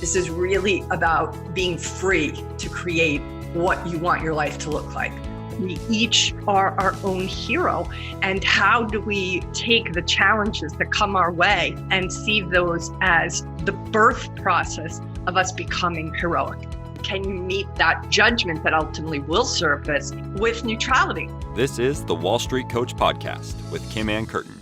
This is really about being free to create what you want your life to look like. We each are our own hero. And how do we take the challenges that come our way and see those as the birth process of us becoming heroic? Can you meet that judgment that ultimately will surface with neutrality? This is the Wall Street Coach Podcast with Kim Ann Curtin.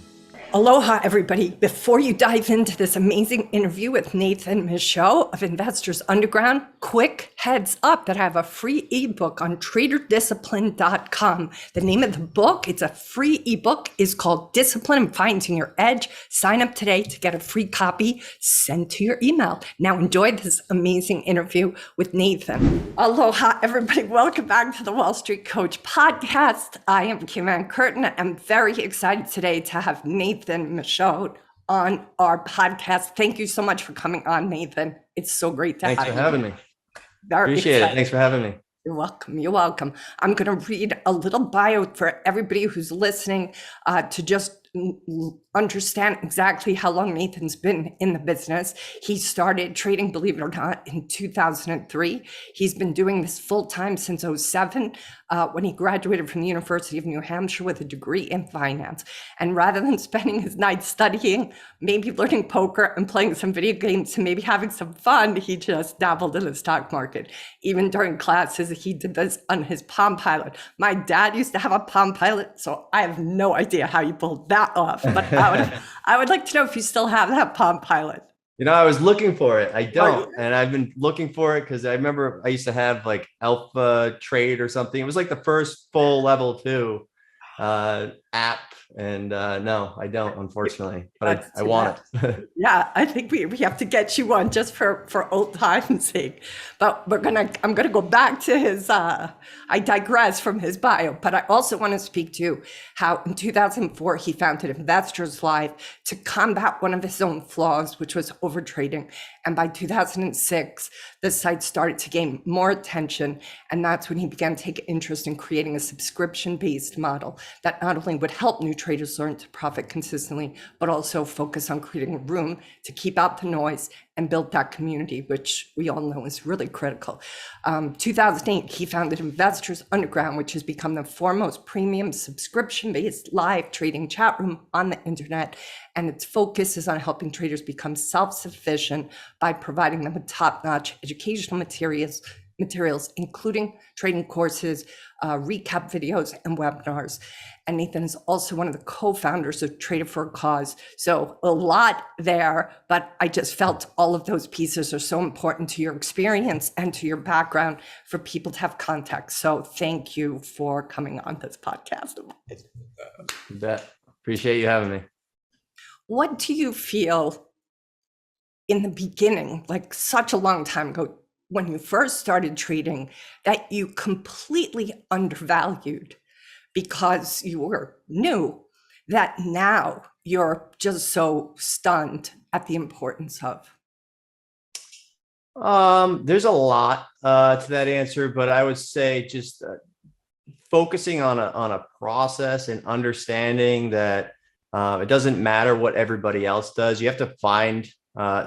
Aloha, everybody. Before you dive into this amazing interview with Nathan Michaud of Investors Underground, quick heads up that I have a free ebook on traderdiscipline.com. The name of the book, it's a free ebook, is called Discipline and Finding Your Edge. Sign up today to get a free copy sent to your email. Now enjoy this amazing interview with Nathan. Aloha, everybody. Welcome back to the Wall Street Coach Podcast. I am Kim Ann Curtin. I'm very excited today to have Nathan Michaud on our podcast. Thank you so much for coming on, Nathan. It's so great to have you. Thanks for having me. Very Appreciate excited. it. Thanks for having me. You're welcome. You're welcome. I'm going to read a little bio for everybody who's listening to just understand exactly how long Nathan's been in the business. He started trading, believe it or not, in 2003. He's been doing this full time since 2007 when he graduated from the University of New Hampshire with a degree in finance. And rather than spending his nights studying, maybe learning poker and playing some video games and maybe having some fun, he just dabbled in the stock market. Even during classes, he did this on his Palm Pilot. My dad used to have a Palm Pilot, so I have no idea how you pulled that off, but I would like to know if you still have that Palm Pilot. You know, I was looking for it. I don't. And I've been looking for it because I remember I used to have like Alpha Trade or something. It was like the first full level 2 app. And no, I don't, unfortunately, but I want it. Yeah, I think we have to get you one just for old time's sake. But I'm gonna go back to his. I digress from his bio, but I also want to speak to how in 2004 he founded Investors Live to combat one of his own flaws, which was overtrading. And by 2006, the site started to gain more attention, and that's when he began to take interest in creating a subscription-based model that not only would help new traders learn to profit consistently, but also focus on creating room to keep out the noise and build that community, which we all know is really critical. 2008, he founded Investors Underground, which has become the foremost premium subscription-based live trading chat room on the internet. And its focus is on helping traders become self-sufficient by providing them with top-notch educational materials, including trading courses, recap videos, and webinars. And Nathan is also one of the co-founders of Trader for a Cause. So a lot there, but I just felt all of those pieces are so important to your experience and to your background for people to have context. So thank you for coming on this podcast. You bet. Appreciate you having me. What do you feel in the beginning, like such a long time ago, when you first started trading, that you completely undervalued because you were new, that now you're just so stunned at the importance of? There's a lot to that answer, but I would say just focusing on a process and understanding that it doesn't matter what everybody else does. You have to find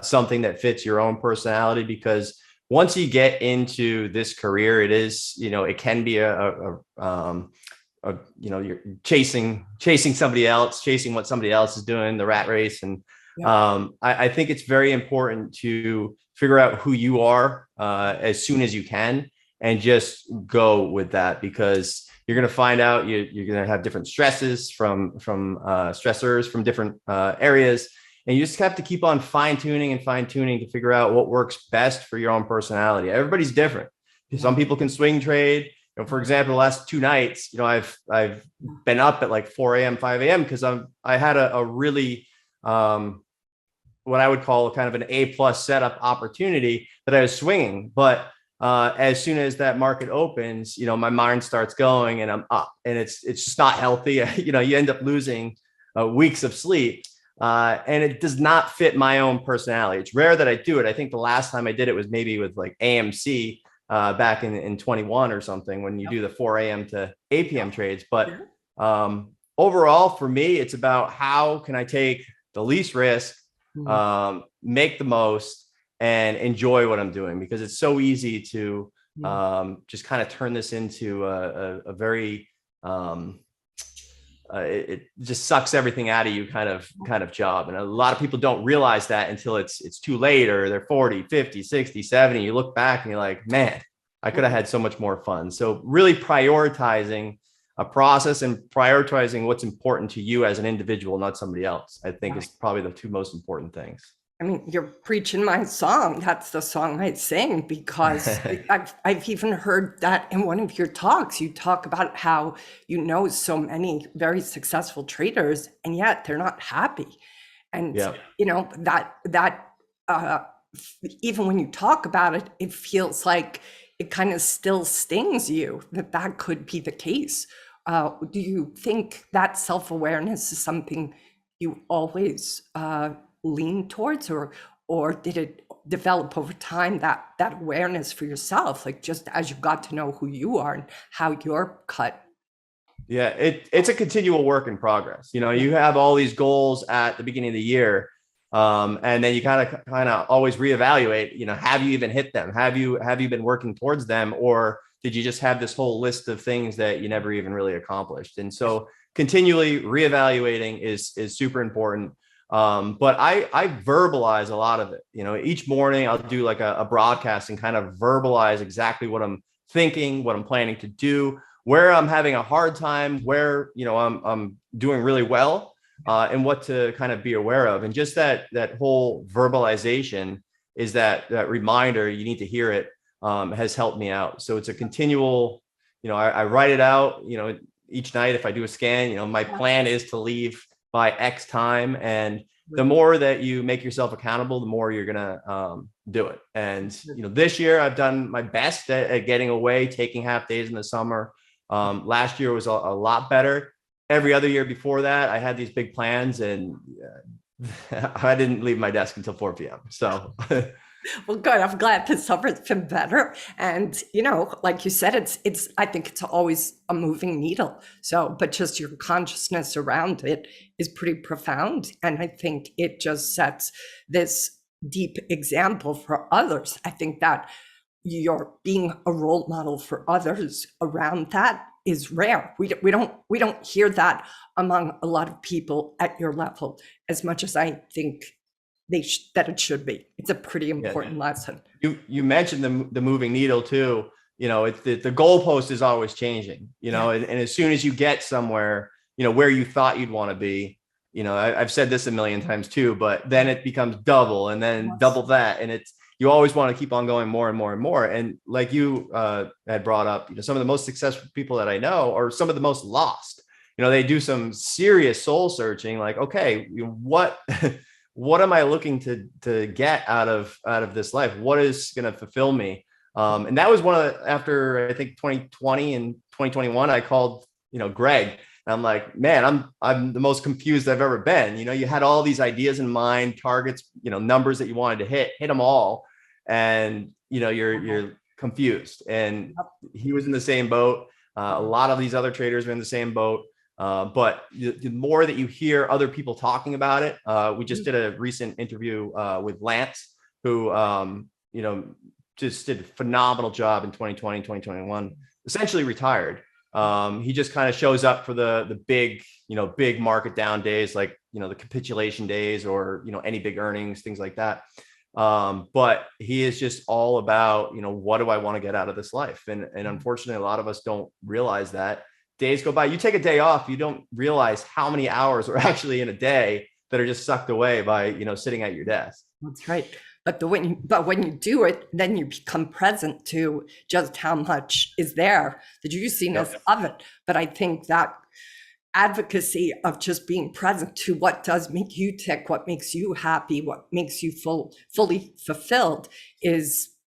something that fits your own personality, because once you get into this career, it is, it can be you're chasing somebody else, chasing what somebody else is doing, the rat race. And I think it's very important to figure out who you are as soon as you can and just go with that, because you're going to find out you're going to have different stresses from stressors from different areas. And you just have to keep on fine tuning to figure out what works best for your own personality. Everybody's different. Some people can swing trade. For example, the last 2 nights, I've been up at like 4 a.m., 5 a.m. because I had a really what I would call kind of an A+ setup opportunity that I was swinging. But as soon as that market opens, my mind starts going and I'm up, and it's just not healthy. You end up losing weeks of sleep. And it does not fit my own personality. It's rare that I do it. I think the last time I did it was maybe with like AMC back in 21 or something, when you do the 4 a.m. to 8 p.m. trades. But overall, for me, it's about how can I take the least risk, make the most, and enjoy what I'm doing, because it's so easy to just kind of turn this into a very it just sucks everything out of you kind of job. And a lot of people don't realize that until it's too late, or they're 40, 50, 60, 70. You look back and you're like, man, I could have had so much more fun. So really prioritizing a process and prioritizing what's important to you as an individual, not somebody else, I think is probably the two most important things. I mean, you're preaching my song. That's the song I sing, because I've even heard that in one of your talks. You talk about how you know so many very successful traders, and yet they're not happy. And you know that even when you talk about it, it feels like it kind of still stings you that could be the case. Do you think that self-awareness is something you always lean towards, or did it develop over time, that awareness for yourself, like just as you got to know who you are and how you're cut? Yeah, it's a continual work in progress. You know, you have all these goals at the beginning of the year, and then you kind of always reevaluate. You know, have you even hit them? Have you been working towards them, or did you just have this whole list of things that you never even really accomplished? And so continually reevaluating is super important. But I verbalize a lot of it. You know, each morning I'll do like a broadcast and kind of verbalize exactly what I'm thinking, what I'm planning to do, where I'm having a hard time, where, you know, I'm doing really well, and what to kind of be aware of. And just that whole verbalization is that reminder, you need to hear it, has helped me out. So it's a continual, you know, I write it out, you know, each night. If I do a scan, you know, my plan is to leave by X time. And the more that you make yourself accountable, the more you're going to do it. And, you know, this year I've done my best at getting away, taking half days in the summer. Last year was a lot better. Every other year before that, I had these big plans, and I didn't leave my desk until 4 p.m. So well, good. I'm glad the summer's been better. And, you know, like you said, it's, I think it's always a moving needle. So, but just your consciousness around it is pretty profound. And I think it just sets this deep example for others. I think that you're being a role model for others around that is rare. We don't hear that among a lot of people at your level as much as I think that it should be. It's a pretty important lesson. You mentioned the moving needle too. You know, it's the goalpost is always changing, you know, and as soon as you get somewhere, you know, where you thought you'd want to be, you know, I've said this a million times too, but then it becomes double, and then double that. And you always want to keep on going more and more and more. And like you had brought up, you know, some of the most successful people that I know are some of the most lost. You know, they do some serious soul searching, like, okay, what am I looking to get out of this life? What is going to fulfill me? And that was after I think 2020 and 2021, I called, you know, Greg, and I'm like, man, I'm the most confused I've ever been. You know, you had all these ideas in mind, targets, you know, numbers that you wanted to hit them all. And, you know, you're confused. And he was in the same boat. A lot of these other traders are in the same boat. But the more that you hear other people talking about it, we just did a recent interview with Lance, who, you know, just did a phenomenal job in 2020, 2021, essentially retired. He just kind of shows up for the big, you know, big market down days, like, you know, the capitulation days, or, you know, any big earnings, things like that. But he is just all about, you know, what do I want to get out of this life? And unfortunately, a lot of us don't realize that. Days go by, you take a day off, you don't realize how many hours are actually in a day that are just sucked away by, you know, sitting at your desk. That's right. But when you do it, then you become present to just how much is there, the juiciness of it. But I think that advocacy of just being present to what does make you tick, what makes you happy, what makes you fully fulfilled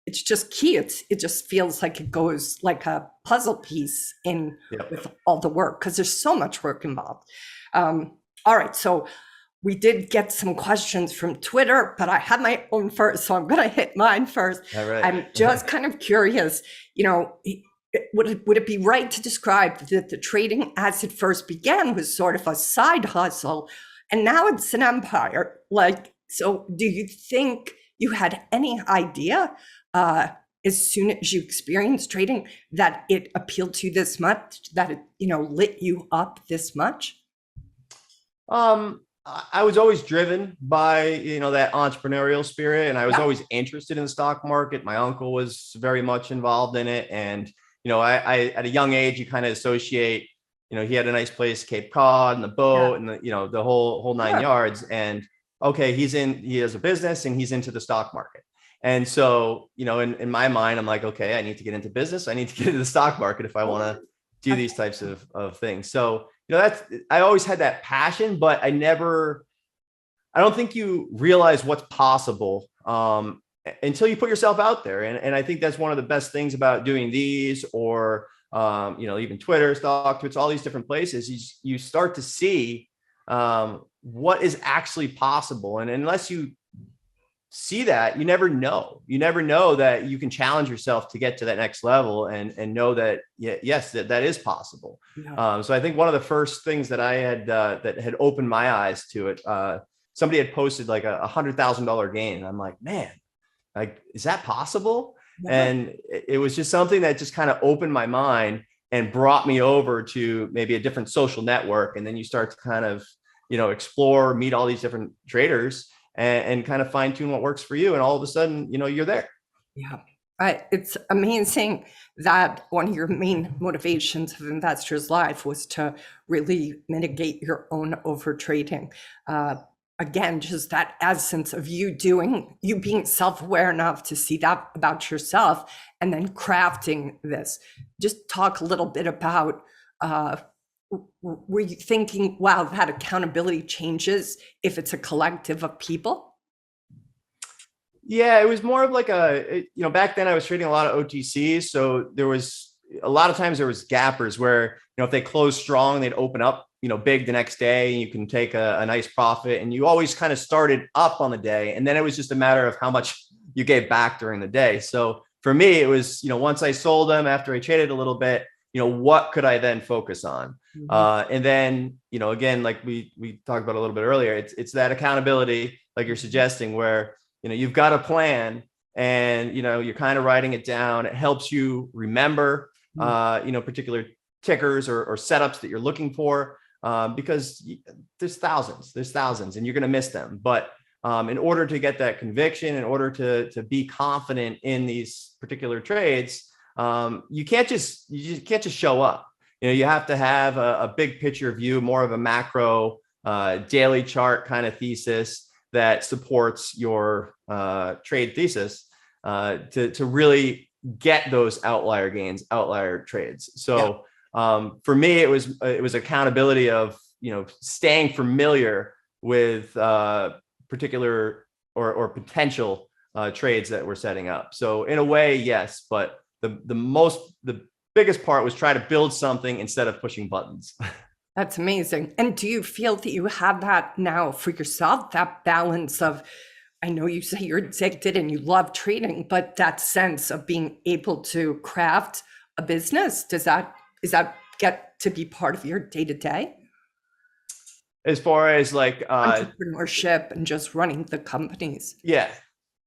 it's just key. It just feels like it goes like a puzzle piece in with all the work, because there's so much work involved. All right, so we did get some questions from Twitter, but I have my own first, so I'm going to hit mine first. All right. I'm just kind of curious, you know, would it be right to describe that the trading as it first began was sort of a side hustle, and now it's an empire? Like, so do you think you had any idea as soon as you experienced trading that it appealed to you this much, that it, lit you up this much? I was always driven by, that entrepreneurial spirit, and I was Yeah. always interested in the stock market. My uncle was very much involved in it. And, I at a young age, you kind of associate, he had a nice place, Cape Cod, and the Yeah. boat, and the whole nine Sure. yards. And okay, he has a business and he's into the stock market. And so, in my mind, I'm like, okay, I need to get into business. I need to get into the stock market if I want to do these types of things. So, I always had that passion, but I don't think you realize what's possible until you put yourself out there. And I think that's one of the best things about doing these, or, even Twitter, StockTwits, all these different places. You start to see what is actually possible. And unless you see that, you never know that you can challenge yourself to get to that next level and know that, yes, that is possible. Yeah. So I think one of the first things that I had that had opened my eyes to it, somebody had posted like $100,000 gain. And I'm like, man, like, is that possible? Yeah. And it was just something that just kind of opened my mind and brought me over to maybe a different social network. And then you start to kind of, explore, meet all these different traders, and kind of fine tune what works for you. And all of a sudden, you're there. Yeah. It's amazing that one of your main motivations of Investors Live was to really mitigate your own overtrading. Again, just that essence of you being self-aware enough to see that about yourself, and then crafting this. Just talk a little bit about, were you thinking, wow, that accountability changes if it's a collective of people? Yeah, it was more of like back then I was trading a lot of OTCs. So there was a lot of times there was gappers where, if they closed strong, they'd open up, big the next day, and you can take a nice profit. And you always kind of started up on the day. And then it was just a matter of how much you gave back during the day. So for me, it was, once I sold them after I traded a little bit, what could I then focus on? And then, again, like we talked about a little bit earlier, it's that accountability, like you're suggesting, where, you've got a plan and, you're kind of writing it down. It helps you remember, particular tickers or setups that you're looking for, because there's thousands and you're going to miss them. But in order to get that conviction, in order to be confident in these particular trades, you can't just show up. You have to have a big picture view, more of a macro daily chart kind of thesis that supports your trade thesis to really get those outlier gains, outlier trades. So for me, it was accountability of, staying familiar with particular or potential trades that we're setting up. So in a way, yes, but the biggest part was try to build something instead of pushing buttons. That's amazing. And do you feel that you have that now for yourself, that balance of, I know you say you're addicted and you love trading, but that sense of being able to craft a business, is that get to be part of your day to day? As far as like Entrepreneurship and just running the companies. Yeah,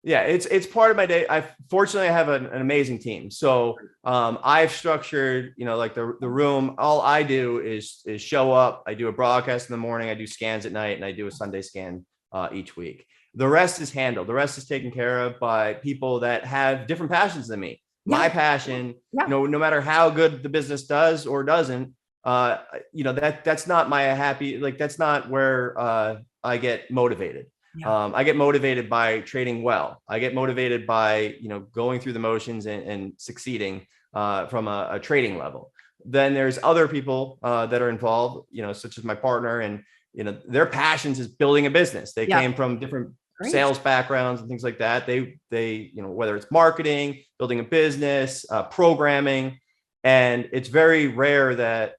it's part of my day. Fortunately I have an amazing team. So I've structured, like the room. All I do is show up. I do a broadcast in the morning, I do scans at night, and I do a Sunday scan each week. The rest is handled. The rest is taken care of by people that have different passions than me. My passion, no matter how good the business does or doesn't, that's not my happy, like that's not where I get motivated. I get motivated by trading well. I get motivated by, going through the motions and succeeding from a trading level. Then there's other people that are involved, such as my partner, and, their passions is building a business. They came from different sales backgrounds and things like that. They, whether it's marketing, building a business, programming. And it's very rare that,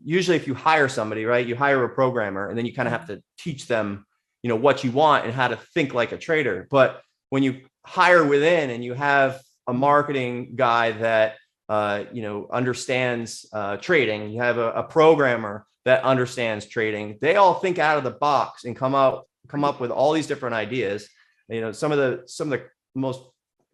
usually if you hire somebody, right, you hire a programmer and then you kind of have to teach them, what you want and how to think like a trader. But when you hire within and you have a marketing guy that, understands trading, you have a programmer that understands trading, they all think out of the box and come up with all these different ideas. some of the most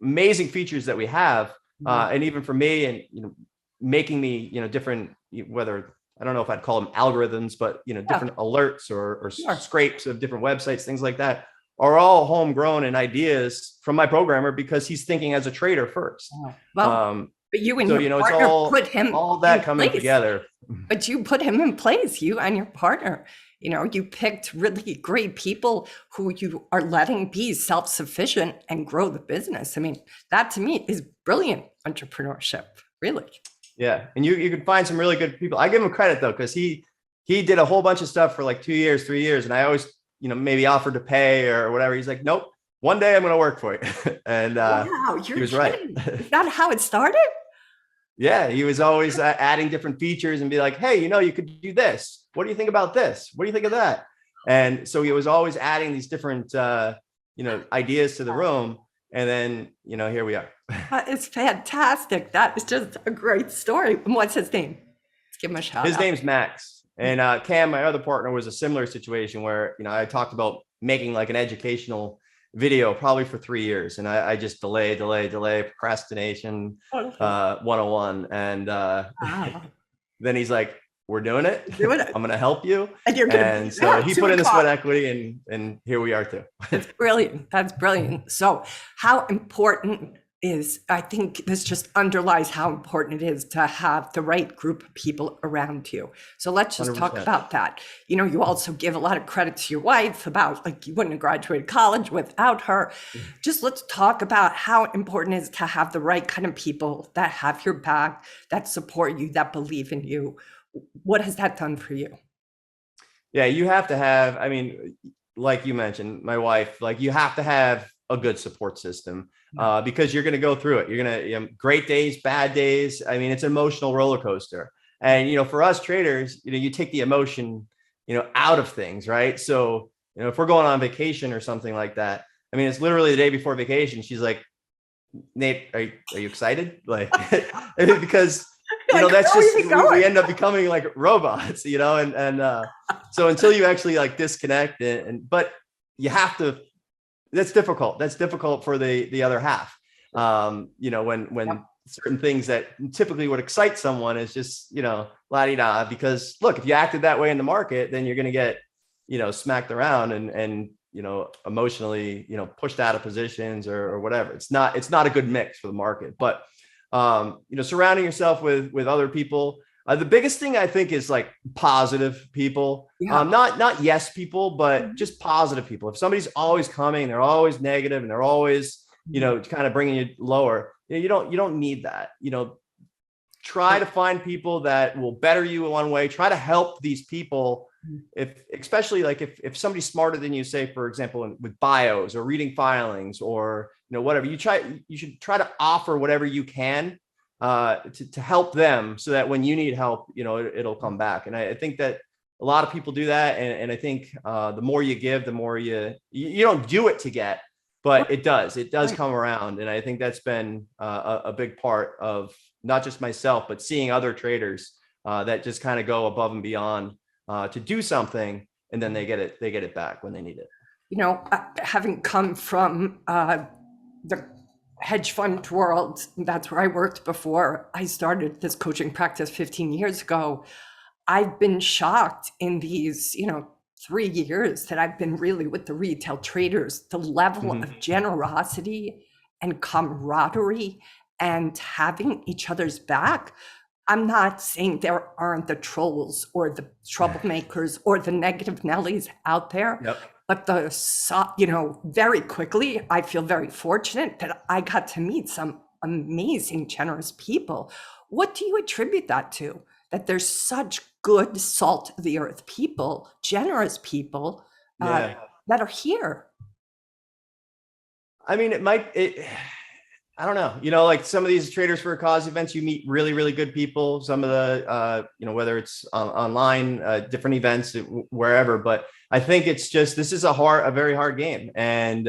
amazing features that we have. And even for me, and making me different, whether I don't know if I'd call them algorithms, but different alerts or scrapes of different websites, things like that, are all homegrown and ideas from my programmer, because he's thinking as a trader first. Well, but you and So your it's partner put him all that in coming place. together. But you put him in place, you and your partner. You picked really great people who you are letting be self-sufficient and grow the business. I mean, that to me is brilliant entrepreneurship, really. Yeah, and you can find some really good people. I give him credit though, because he did a whole bunch of stuff for like 2 years, 3 years, and I always maybe offered to pay or whatever. He's like, nope, one day I'm going to work for you. And Wow, he was right. Is that how it started? Yeah, he was always adding different features and be like, hey, you could do this. What do you think about this? What do you think of that? And so he was always adding these different ideas to the room. And then here we are. That is fantastic. That is just a great story. And what's his name? Let's give him a shout His out. name's Max. And Cam, my other partner, was a similar situation where I talked about making like an educational video probably for 3 years, and I just delay, procrastination 101. And then he's like, we're doing it. I'm going to help you. And so he put in the sweat equity, and here we are too. It's brilliant. That's brilliant. So how important is, I think this just underlies how important it is to have the right group of people around you. So let's just 100%. talk about that. You also give a lot of credit to your wife about, like, you wouldn't have graduated college without her. Just let's talk about how important it is to have the right kind of people that have your back, that support you, that believe in you. What has that done for you? Yeah, you have to have, like you mentioned, my wife, like, you have to have a good support system, because you're going to go through it. You're going to, great days, bad days. It's an emotional roller coaster. And, for us traders, you take the emotion, out of things, right? So, if we're going on vacation or something like that, it's literally the day before vacation. She's like, Nate, are you excited? Like, because that's just, we end up becoming like robots, and so until you actually like disconnect but you have to, that's difficult for the other half. When certain things that typically would excite someone is just, la-di-da, because look, if you acted that way in the market, then you're going to get, smacked around and emotionally, pushed out of positions or whatever. It's not a good mix for the market, but surrounding yourself with other people. The biggest thing I think is like positive people, not yes people, but just positive people. If somebody's always coming, they're always negative, and they're always, kind of bringing you lower, you don't need that. Try to find people that will better you in one way. Try to help these people. Especially like if somebody's smarter than you, say, for example, with bios or reading filings or, whatever, you should try to offer whatever you can to help them, so that when you need help, it'll come back. And I think that a lot of people do that. And I think the more you give, the more you don't do it to get, but it does come around. And I think that's been a big part of not just myself, but seeing other traders that just kind of go above and beyond to do something, and then they get it back when they need it. Having come from the hedge fund world, that's where I worked before I started this coaching practice 15 years ago. I've been shocked in these, 3 years that I've been really with the retail traders, the level of generosity and camaraderie and having each other's back. I'm not saying there aren't the trolls or the troublemakers or the negative Nellies out there. Yep. But very quickly, I feel very fortunate that I got to meet some amazing, generous people. What do you attribute that to? That there's such good salt of the earth people, generous people that are here. I don't know, like some of these traders for a cause events, you meet really, really good people. Some of the, whether it's online, different events, wherever, but I think it's just, this is a very hard game. And,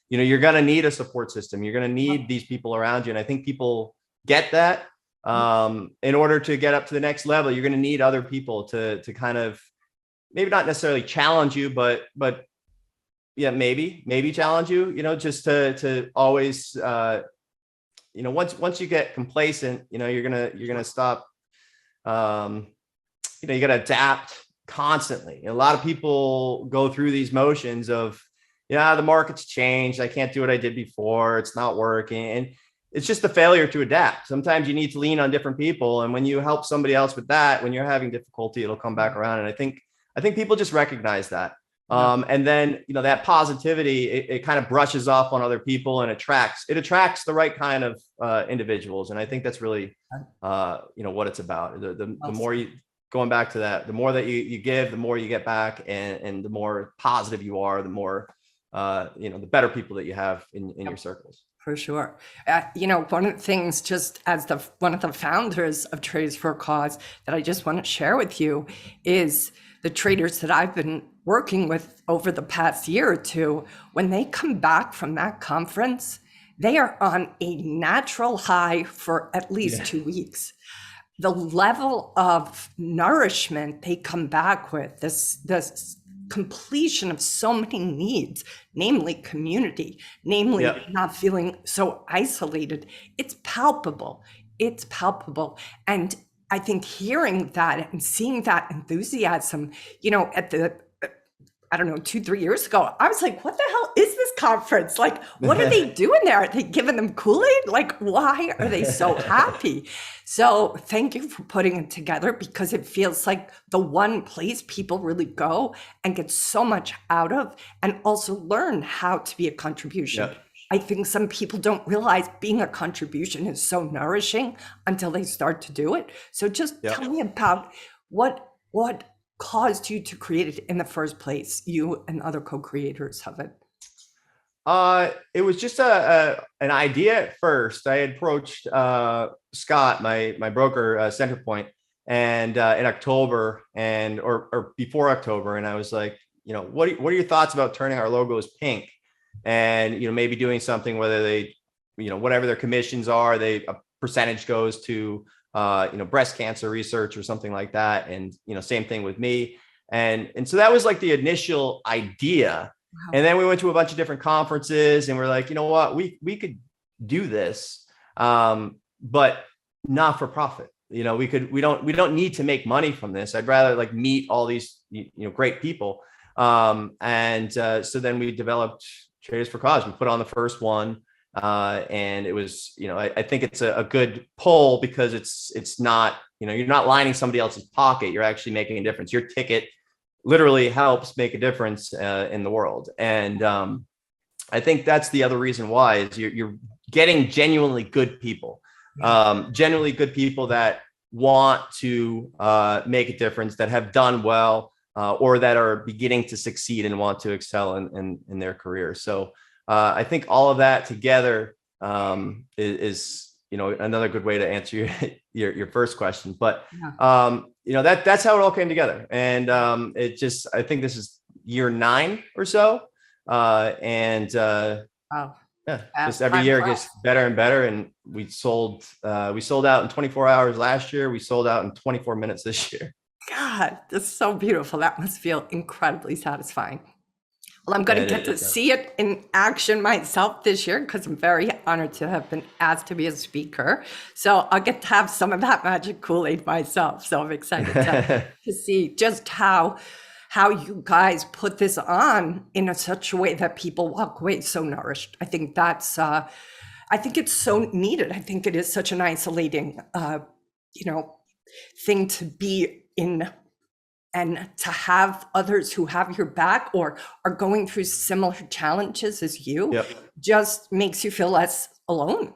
you're going to need a support system. You're going to need these people around you. And I think people get that. In order to get up to the next level, you're going to need other people to kind of maybe not necessarily challenge you, but maybe challenge you, just to always, once you get complacent, you're gonna stop. You got to adapt constantly. A lot of people go through these motions of, the market's changed. I can't do what I did before. It's not working. And it's just a failure to adapt. Sometimes you need to lean on different people. And when you help somebody else with that, when you're having difficulty, it'll come back around. And I think people just recognize that. And then, that positivity, it kind of brushes off on other people and attracts the right kind of individuals. And I think that's really, what it's about. The more you, going back to that, the more that you give, the more you get back, and the more positive you are, the more, the better people that you have in your circles. For sure. One of the things, just as one of the founders of Traders for a Cause, that I just want to share with you is the traders that I've been working with over the past year or two. When they come back from that conference, they are on a natural high for at least 2 weeks. The level of nourishment they come back with, this completion of so many needs, namely community, namely not feeling so isolated, it's palpable. And I think hearing that and seeing that enthusiasm, at the, 2-3 years ago, I was like, what the hell is this conference? Like, what are they doing there? Are they giving them Kool-Aid? Like, why are they so happy? So thank you for putting it together, because it feels like the one place people really go and get so much out of, and also learn how to be a contribution. Yep. I think some people don't realize being a contribution is so nourishing until they start to do it. So just tell me about what caused you to create it in the first place, you and other co-creators of it. It was just an idea at first. I had approached Scott, my broker, Centerpoint, and in October or before October, and I was like, what are your thoughts about turning our logos pink, and maybe doing something, whether they, whatever their commissions are, a percentage goes to breast cancer research or something like that, and same thing with me, and so that was like the initial idea. Wow. And then we went to a bunch of different conferences, and we're like, what, we could do this, but not for profit. We don't need to make money from this. I'd rather like meet all these great people. So then we developed Traders for Cause. We put on the first one, and it was, I think it's a good pull, because it's not, you're not lining somebody else's pocket. You're actually making a difference. Your ticket literally helps make a difference in the world. And I think that's the other reason why is you're getting genuinely good people, that want to make a difference, that have done well, or that are beginning to succeed and want to excel in their career. So I think all of that together is another good way to answer your first question. But that's how it all came together. And I think this is year 9 or so. Wow. Just every year it gets better and better. And we sold out in 24 hours last year. We sold out in 24 minutes this year. God, that's so beautiful. That must feel incredibly satisfying. Well, I'm going to get to see it in action myself this year, because I'm very honored to have been asked to be a speaker. So I'll get to have some of that magic Kool-Aid myself. So I'm excited to see just how you guys put this on in such a way that people walk away so nourished. I think that's, I think it's so needed. I think it is such an isolating, thing to be in. And to have others who have your back or are going through similar challenges as you, just makes you feel less alone.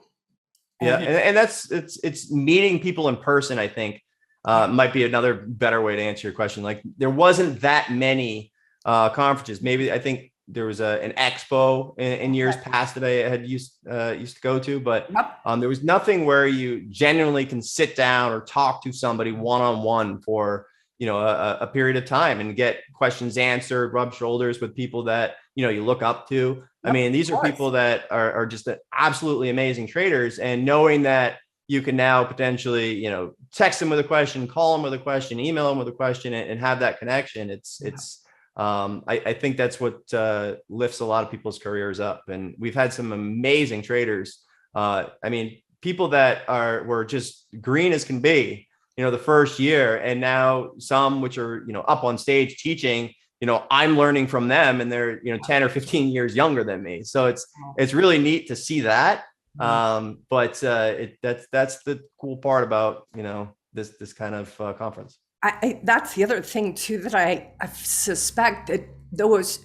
And it's meeting people in person, I think, might be another better way to answer your question. Like, there wasn't that many conferences. Maybe I think there was an expo in years past that I had used to go to, but there was nothing where you genuinely can sit down or talk to somebody one-on-one for a period of time and get questions answered, rub shoulders with people that, you look up to. I mean, these are people that are just absolutely amazing traders, and knowing that you can now potentially, text them with a question, call them with a question, email them with a question, and have that connection. It's I think that's what lifts a lot of people's careers up. And we've had some amazing traders. I mean, people that were just green as can be, the first year, and now some which are, up on stage teaching, I'm learning from them, and they're, 10 or 15 years younger than me. So it's really neat to see that. But that's the cool part about, this kind of conference. That's the other thing too, that I suspect that those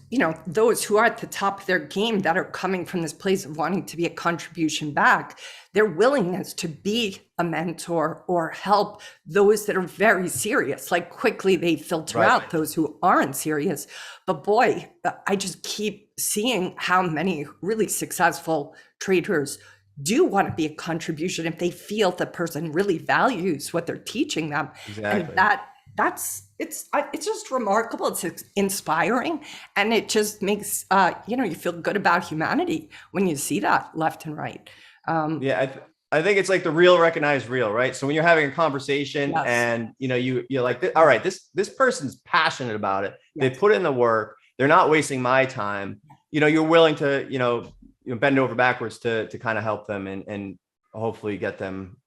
who are at the top of their game, that are coming from this place of wanting to be a contribution back, their willingness to be a mentor or help those that are very serious, like quickly they filter out those who aren't serious. But boy, I just keep seeing how many really successful traders do want to be a contribution if they feel the person really values what they're teaching them. Exactly. And it's just remarkable. It's inspiring, and it just makes you feel good about humanity when you see that left and right. I think it's like the real recognized real, right? So when you're having a conversation, Yes. and you're like, all right, this person's passionate about it. Yes. They put in the work. They're not wasting my time. You're willing to bend over backwards to kind of help them and hopefully get them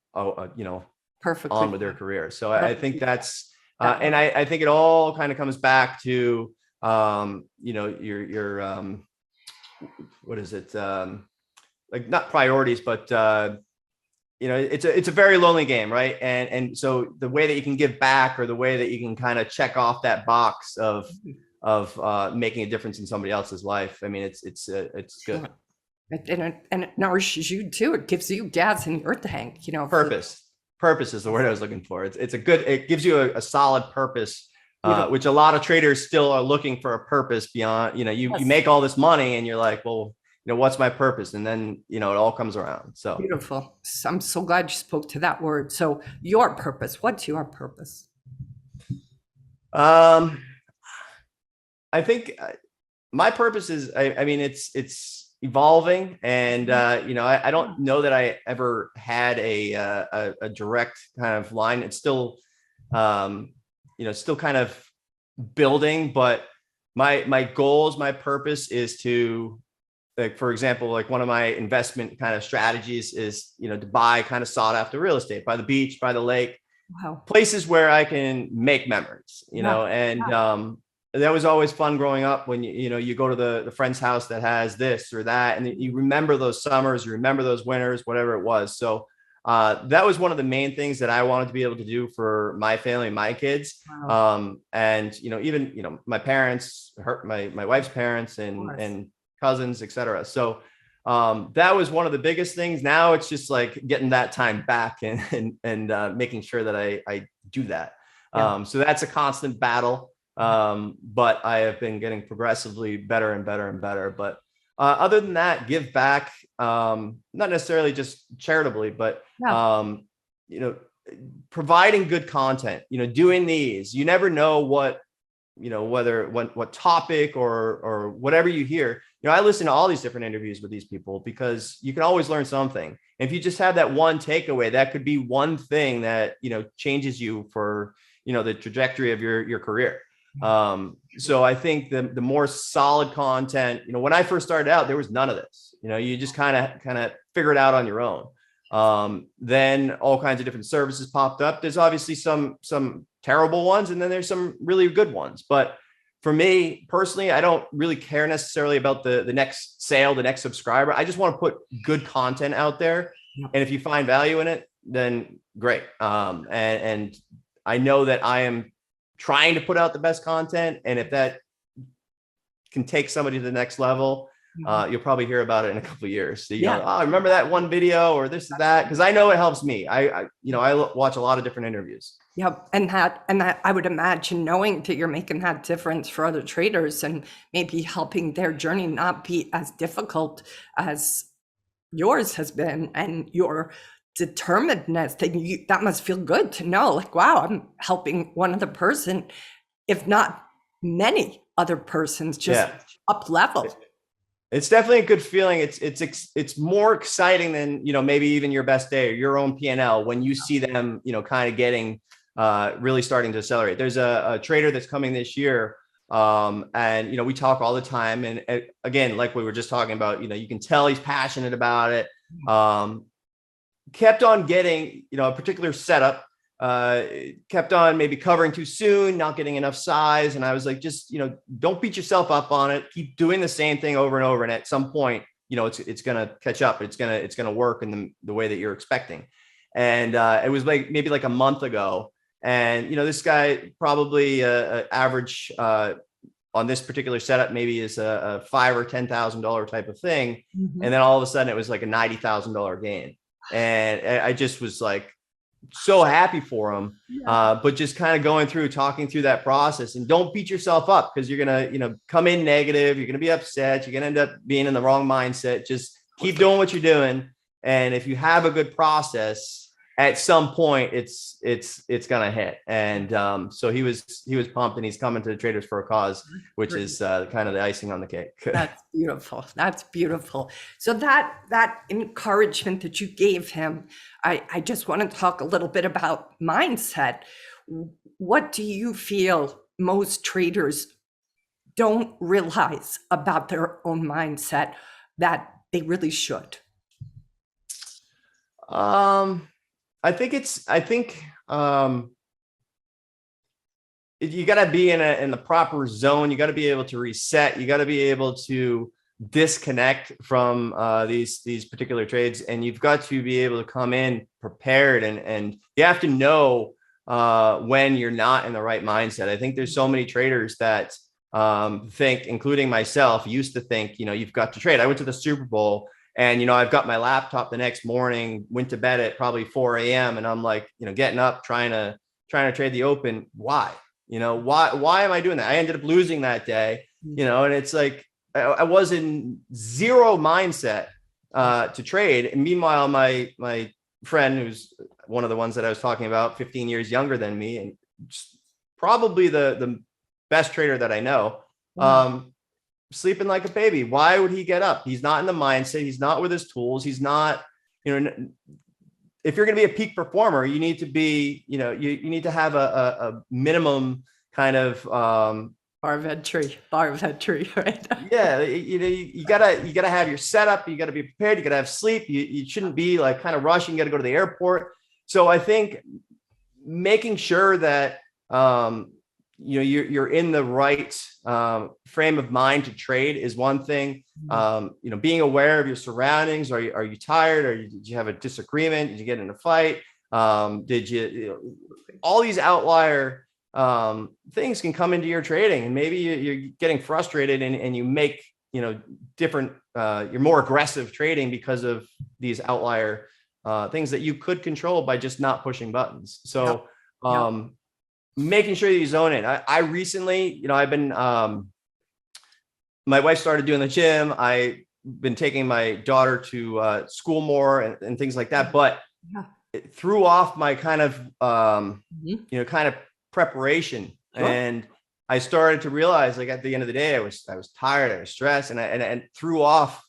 Perfectly on with their career. So I think that's and I think it all kind of comes back to your what is it, like, not priorities, but it's a very lonely game, right? And so the way that you can give back, or the way that you can kind of check off that box of making a difference in somebody else's life, I mean, it's good. And it nourishes you too. It gives you gas in your tank, Purpose is the word I was looking for. It gives you a solid purpose, which a lot of traders still are looking for a purpose beyond, you make all this money and you're like, well, what's my purpose? And then, it all comes around. So beautiful. I'm so glad you spoke to that word. So your purpose, what's your purpose? I think my purpose is, I mean, it's evolving, and I don't know that I ever had a direct kind of line. It's still still kind of building, but my goals, my purpose is to, like, for example, like, one of my investment kind of strategies is to buy kind of sought after real estate by the beach, by the lake. Wow. Places where I can make memories, and that was always fun growing up, when you go to the friend's house that has this or that, and you remember those summers, you remember those winters, whatever it was. So that was one of the main things that I wanted to be able to do for my family, my kids. Wow. And even my parents, my wife's parents, and cousins, etc. So that was one of the biggest things. Now it's just like getting that time back and making sure that I do that. So that's a constant battle. But I have been getting progressively better and better and better. But other than that, give back, not necessarily just charitably, but providing good content, doing these. You never know what topic or whatever you hear. I listen to all these different interviews with these people, because you can always learn something. And if you just have that one takeaway, that could be one thing that changes you for the trajectory of your career. So I think the more solid content, when I first started out, there was none of this. You just kind of figure it out on your own. Then all kinds of different services popped up. There's obviously some terrible ones, and then there's some really good ones. But for me personally, I don't really care necessarily about the next sale, the next subscriber. I just want to put good content out there. And if you find value in it, then great. And I know that I am trying to put out the best content. And if that can take somebody to the next level, you'll probably hear about it in a couple of years. So I remember that one video or this or that, because I know it helps me. I watch a lot of different interviews. Yeah, and that I would imagine, knowing that you're making that difference for other traders and maybe helping their journey not be as difficult as yours has been, and your determinedness, that must feel good to know, like, wow, I'm helping one other person, if not many other persons, just up level. It's definitely a good feeling. It's more exciting than, maybe even your best day or your own P&L, when you see them, kind of getting really starting to accelerate. There's a trader that's coming this year. And, we talk all the time. And again, like we were just talking about, you can tell he's passionate about it. Kept on getting, a particular setup, kept on maybe covering too soon, not getting enough size. And I was like, just, don't beat yourself up on it. Keep doing the same thing over and over. And at some point, it's going to catch up. It's going to work in the way that you're expecting. And it was maybe like a month ago. And, this guy probably average on this particular setup, maybe is a $5,000 or $10,000 type of thing. Mm-hmm. And then all of a sudden it was like a $90,000 gain. And I just was like so happy for him. But just kind of talking through that process, and don't beat yourself up, because you're going to, come in negative. You're going to be upset. You're going to end up being in the wrong mindset. Just keep doing what you're doing. And if you have a good process, at some point it's going to hit. And so he was pumped, and he's coming to the Traders for a Cause, which is kind of the icing on the cake. That's beautiful. That's beautiful. So that encouragement that you gave him, I just want to talk a little bit about mindset. What do you feel most traders don't realize about their own mindset that they really should? I think you got to be in the proper zone. You got to be able to reset. You got to be able to disconnect from these particular trades, and you've got to be able to come in prepared, and you have to know when you're not in the right mindset. I think there's so many traders that think, including myself, used to think, you've got to trade. I went to the Super Bowl, and, I've got my laptop the next morning, went to bed at probably 4 a.m. And I'm like, getting up, trying to trade the open. Why? Why am I doing that? I ended up losing that day, and it's like, I was in zero mindset to trade. And meanwhile, my friend, who's one of the ones that I was talking about, 15 years younger than me, and probably the best trader that I know, sleeping like a baby. Why would he get up? He's not in the mindset. He's not with his tools. He's not, if you're going to be a peak performer, you need to be, you need to have a minimum kind of, bar of entry, right? Yeah. You gotta have your setup. You gotta be prepared. You gotta have sleep. You shouldn't be like kind of rushing. You gotta go to the airport. So I think making sure that, you're in the right frame of mind to trade is one thing. Being aware of your surroundings. Are you tired? Did you have a disagreement? Did you get in a fight? Did you all these outlier things can come into your trading, and maybe you're getting frustrated and you make different you're more aggressive trading because of these outlier things that you could control by just not pushing buttons. So making sure that you zone in. I recently, I've been, my wife started doing the gym. I've been taking my daughter to school more and things like that, but it threw off my kind of, kind of preparation. Sure. And I started to realize, like, at the end of the day, I was tired, I was stressed, and threw off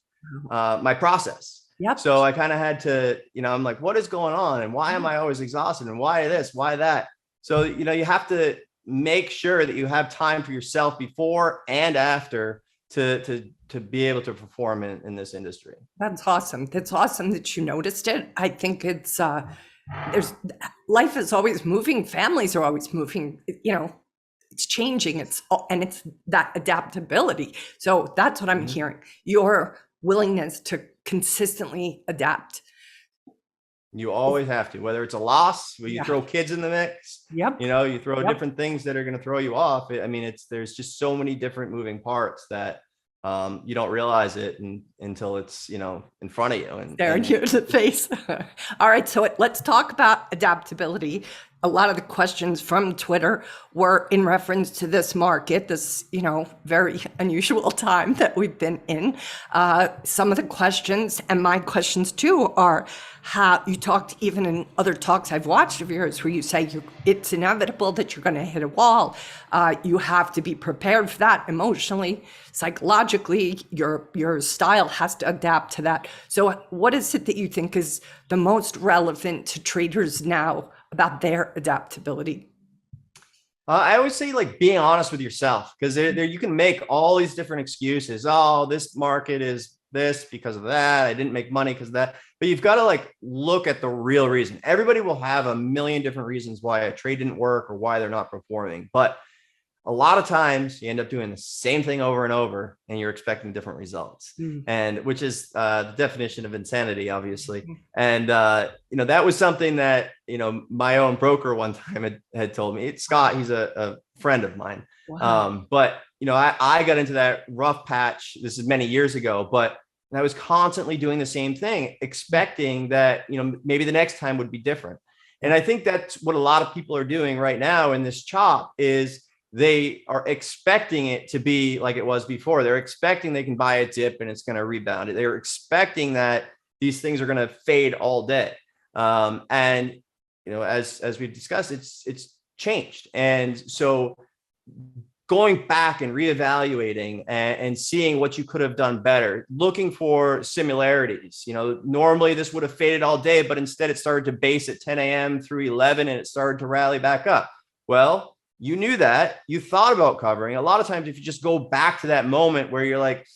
my process. Yep. So I kind of had to, I'm like, what is going on? And why am I always exhausted? And why this, why that? So, you have to make sure that you have time for yourself before and after to be able to perform in this industry. That's awesome. That's awesome that you noticed it. I think it's, life is always moving. Families are always moving, it's changing. It's that adaptability. So that's what I'm hearing. Your willingness to consistently adapt. You always have to, whether it's a loss, where you throw kids in the mix, you throw different things that are going to throw you off. I mean, there's just so many different moving parts that you don't realize it until it's, in front of you. And staring you in the face. All right. So let's talk about adaptability. A lot of the questions from Twitter were in reference to this market, this, very unusual time that we've been in. Some of the questions, and my questions too, are how you talked, even in other talks I've watched of yours, where you say it's inevitable that you're going to hit a wall. You have to be prepared for that emotionally, psychologically. Your style has to adapt to that. So what is it that you think is the most relevant to traders now about their adaptability? I always say like being honest with yourself, because there you can make all these different excuses. Oh, this market is this because of that. I didn't make money because of that. But you've got to like look at the real reason. Everybody will have a million different reasons why a trade didn't work or why they're not performing. But a lot of times you end up doing the same thing over and over and you're expecting different results. And which is the definition of insanity, obviously. And that was something that my own broker one time had told me. Scott, he's a friend of mine. Wow. But I got into that rough patch, this is many years ago, but I was constantly doing the same thing, expecting that maybe the next time would be different. And I think that's what a lot of people are doing right now in this chop, is they are expecting it to be like it was before. They're expecting they can buy a dip and it's going to rebound. They're expecting that these things are going to fade all day. And as we discussed, it's changed. And so going back and reevaluating and seeing what you could have done better, looking for similarities. Normally this would have faded all day, but instead it started to base at 10 a.m. through 11 and it started to rally back up. Well, you knew that, you thought about covering. A lot of times, if you just go back to that moment where you're like,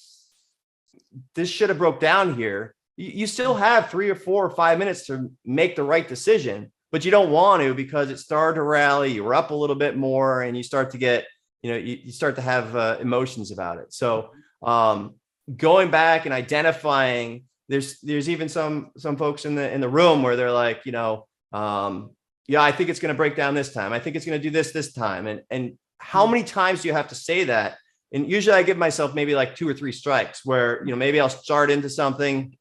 this should have broke down here, you still have 3 or 4 or 5 minutes to make the right decision, but you don't want to, because it started to rally, you were up a little bit more, and you start to get, you start to have emotions about it. So going back and identifying, there's even some folks in the room where they're like, yeah, I think it's going to break down this time. I think it's going to do this time. And how many times do you have to say that? And usually I give myself maybe like 2 or 3 strikes where, maybe I'll start into something,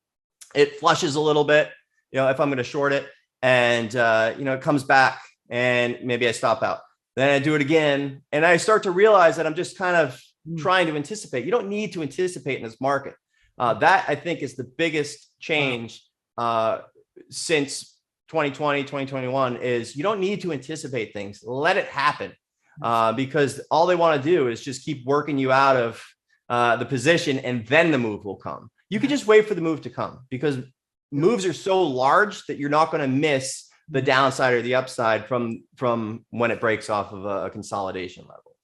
it flushes a little bit, if I'm going to short it, and, it comes back and maybe I stop out. Then I do it again. And I start to realize that I'm just kind of trying to anticipate. You don't need to anticipate in this market. That I think is the biggest change since 2020, 2021, is you don't need to anticipate things. Let it happen, because all they want to do is just keep working you out of the position, and then the move will come. You can just wait for the move to come, because moves are so large that you're not going to miss the downside or the upside from when it breaks off of a consolidation level.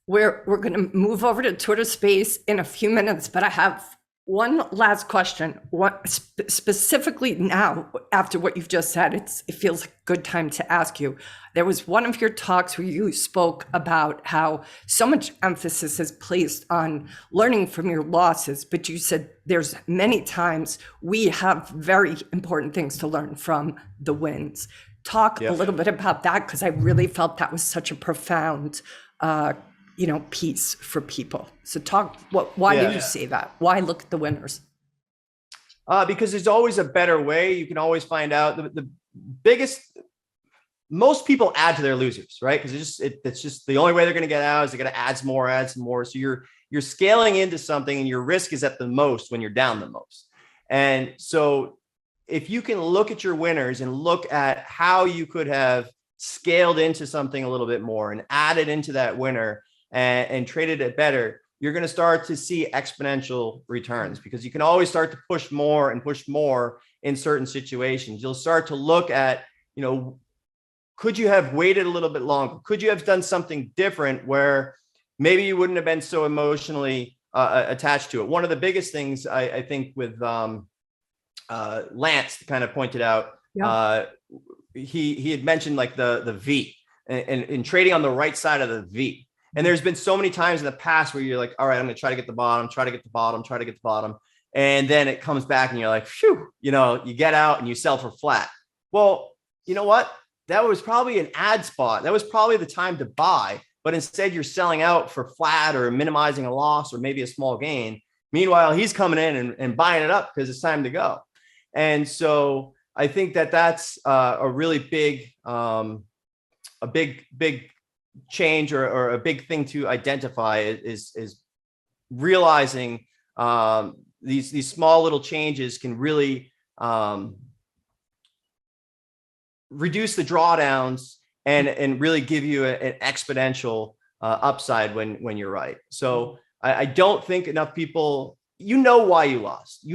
We're going to move over to Twitter Space in a few minutes, but I have one last question. What specifically now, after what you've just said, it feels like a good time to ask you. There was one of your talks where you spoke about how so much emphasis is placed on learning from your losses, but you said there's many times we have very important things to learn from the wins. Talk a little bit about that, because I really felt that was such a profound piece for people. So why do you say that? Why look at the winners? Because there's always a better way. You can always find out the biggest. Most people add to their losers, right? Because it's just the only way they're going to get out is they're going to add some more. So you're scaling into something, and your risk is at the most when you're down the most. And so if you can look at your winners and look at how you could have scaled into something a little bit more and added into that winner and traded it better, you're going to start to see exponential returns, because you can always start to push more and push more in certain situations. You'll start to look at, could you have waited a little bit longer? Could you have done something different where maybe you wouldn't have been so emotionally attached to it? One of the biggest things I think with Lance kind of pointed out, he had mentioned like the V and trading on the right side of the V. And there's been so many times in the past where you're like, all right, I'm going to try to get the bottom, try to get the bottom. And then it comes back and you're like, phew, you get out and you sell for flat. Well, you know what? That was probably an ad spot. That was probably the time to buy, but instead you're selling out for flat or minimizing a loss or maybe a small gain. Meanwhile, he's coming in and buying it up because it's time to go. And so I think that's a really big, big change or a big thing to identify is realizing these small little changes can really reduce the drawdowns and really give you an exponential upside when you're right. So I don't think enough people, why you lost,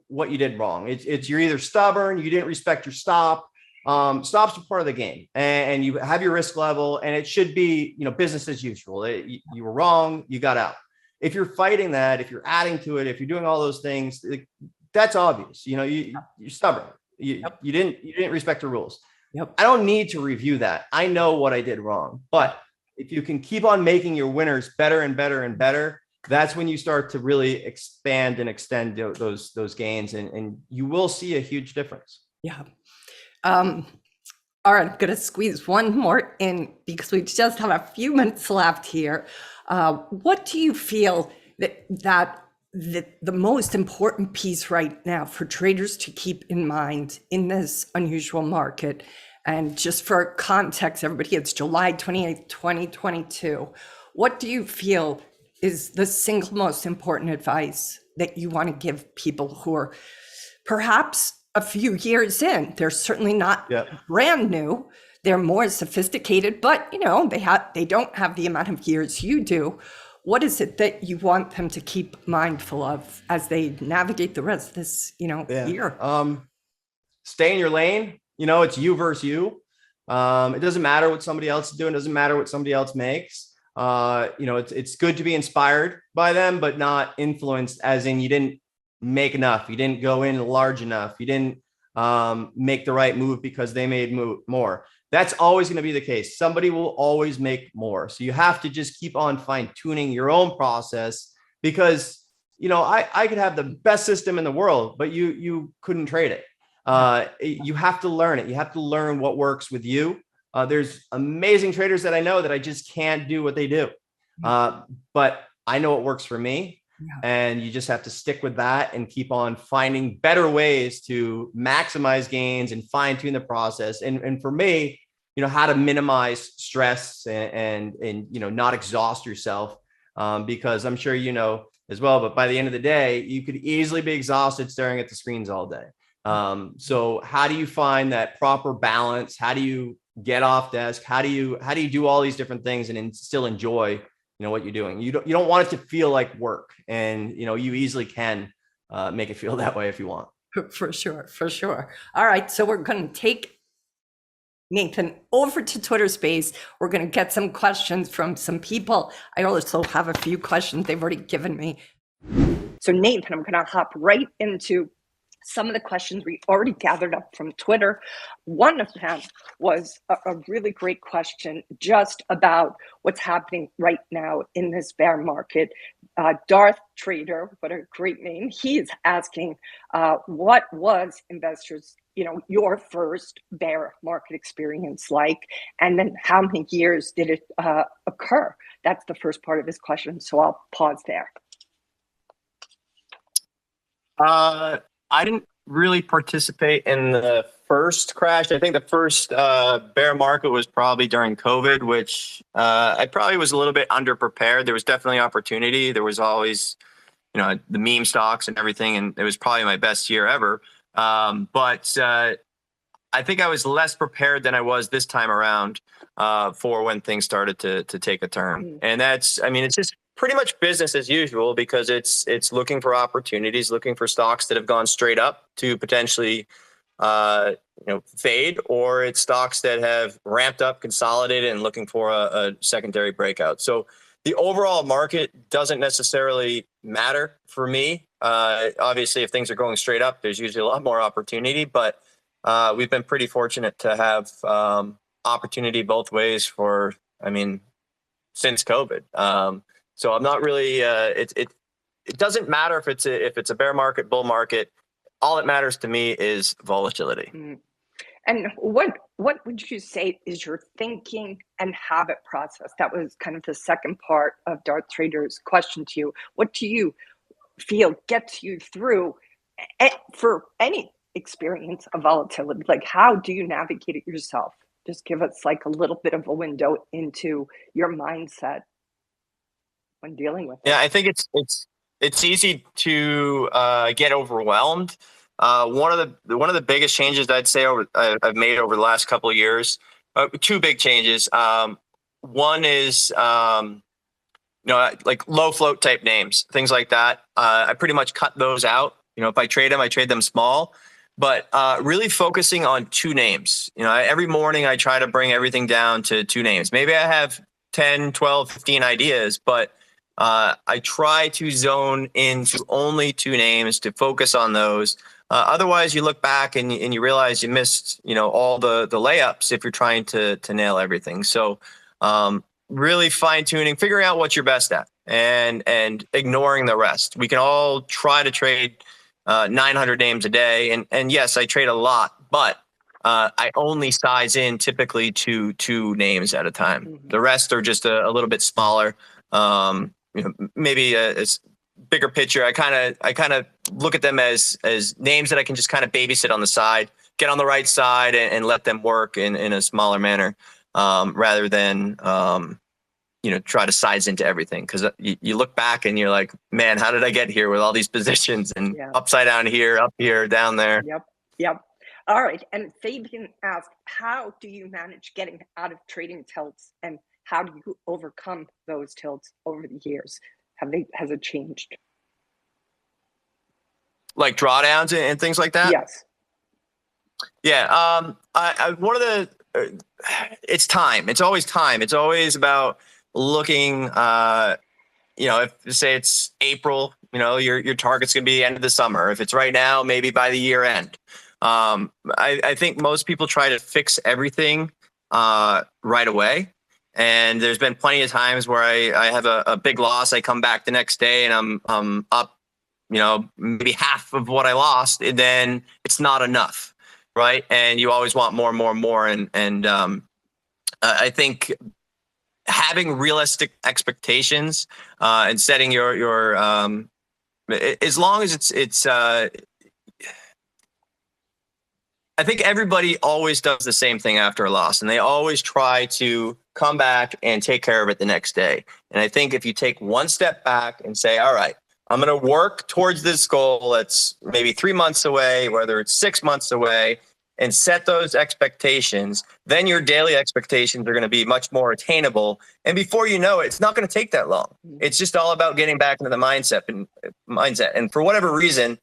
what you did wrong. It's you're either stubborn, you didn't respect your stop, Stops are part of the game, and you have your risk level, and it should be, business as usual. You were wrong, you got out. If you're fighting that, if you're adding to it, if you're doing all those things, that's obvious. You're stubborn. You didn't respect the rules. Yep. I don't need to review that. I know what I did wrong. But if you can keep on making your winners better and better and better, that's when you start to really expand and extend those gains, and you will see a huge difference. Yeah. All right, I'm going to squeeze one more in because we just have a few minutes left here. What do you feel that the most important piece right now for traders to keep in mind in this unusual market? And just for context, everybody, it's July 28th, 2022. What do you feel is the single most important advice that you want to give people who are perhaps a few years in? They're certainly not brand new. They're more sophisticated, but they don't have the amount of years you do. What is it that you want them to keep mindful of as they navigate the rest of this, year? Stay in your lane. It's you versus you. It doesn't matter what somebody else is doing. It doesn't matter what somebody else makes. It's good to be inspired by them, but not influenced, as in you didn't make enough. You didn't go in large enough. You didn't make the right move because they made more. That's always going to be the case. Somebody will always make more. So you have to just keep on fine tuning your own process, because, I could have the best system in the world, but you couldn't trade it. You have to learn it. You have to learn what works with you. There's amazing traders that I know that I just can't do what they do. But I know what works for me. And you just have to stick with that and keep on finding better ways to maximize gains and fine tune the process. And for me, how to minimize stress and not exhaust yourself, because I'm sure as well, but by the end of the day, you could easily be exhausted staring at the screens all day. So how do you find that proper balance? How do you get off desk? How do you do all these different things and still enjoy what you're doing? You don't want it to feel like work, and you easily can make it feel that way if you want. For sure. All right, so we're going to take Nathan over to Twitter Space. We're going to get some questions from some people. I also have a few questions they've already given me. So Nathan, I'm going to hop right into some of the questions we already gathered up from Twitter. One of them was a really great question just about what's happening right now in this bear market. Darth Trader, what a great name. He is asking, what was investors, your first bear market experience like? And then how many years did it occur? That's the first part of his question. So I'll pause there. I didn't really participate in the first crash. I think the first bear market was probably during COVID, which I probably was a little bit underprepared. There was definitely opportunity. There was always, the meme stocks and everything, and it was probably my best year ever. But I think I was less prepared than I was this time around for when things started to take a turn. And it's just pretty much business as usual, because it's looking for opportunities, looking for stocks that have gone straight up to potentially fade, or it's stocks that have ramped up, consolidated, and looking for a secondary breakout. So the overall market doesn't necessarily matter for me. Obviously, if things are going straight up, there's usually a lot more opportunity, but we've been pretty fortunate to have opportunity both ways since COVID. So I'm not really. It doesn't matter if it's a bear market, bull market. All that matters to me is volatility. And what would you say is your thinking and habit process? That was kind of the second part of Darth Trader's question to you. What do you feel gets you through for any experience of volatility? Like, how do you navigate it yourself? Just give us like a little bit of a window into your mindset when dealing with it. Yeah, I think it's easy to get overwhelmed. One of the biggest changes I'd say I've made over the last couple of years, two big changes. One is like low float type names, things like that. I pretty much cut those out. If I trade them small. but really focusing on two names. Every morning I try to bring everything down to two names. Maybe I have 10, 12, 15 ideas, but I try to zone into only two names to focus on those. Otherwise, you look back and you realize you missed, all the layups if you're trying to nail everything. So really fine tuning, figuring out what you're best at, and ignoring the rest. We can all try to trade 900 names a day, and yes, I trade a lot, but I only size in typically two names at a time. Mm-hmm. The rest are just a little bit smaller. Maybe a bigger picture. I kind of look at them as names that I can just kind of babysit on the side, get on the right side, and let them work in a smaller manner, rather than try to size into everything. Because you look back and you're like, man, how did I get here with all these positions and upside down here, up here, down there? Yep. All right. And Fabian asked, how do you manage getting out of trading tilts, and how do you overcome those tilts over the years? Has it changed? Like drawdowns and things like that? Yes. Yeah. One of the, it's time. It's always time. It's always about looking, if say it's April, your target's going to be the end of the summer. If it's right now, maybe by the year end. I think most people try to fix everything right away. And there's been plenty of times where I have a big loss. I come back the next day and I'm up, maybe half of what I lost. And then it's not enough, right? And you always want more and more and more. And I think having realistic expectations and setting your as long as it's I think everybody always does the same thing after a loss, and they always try to come back and take care of it the next day. And I think if you take one step back and say, all right, I'm going to work towards this goal that's maybe 3 months away, whether it's 6 months away, and set those expectations, then your daily expectations are going to be much more attainable. And before you know it, it's not going to take that long. It's just all about getting back into the mindset. And for whatever reason,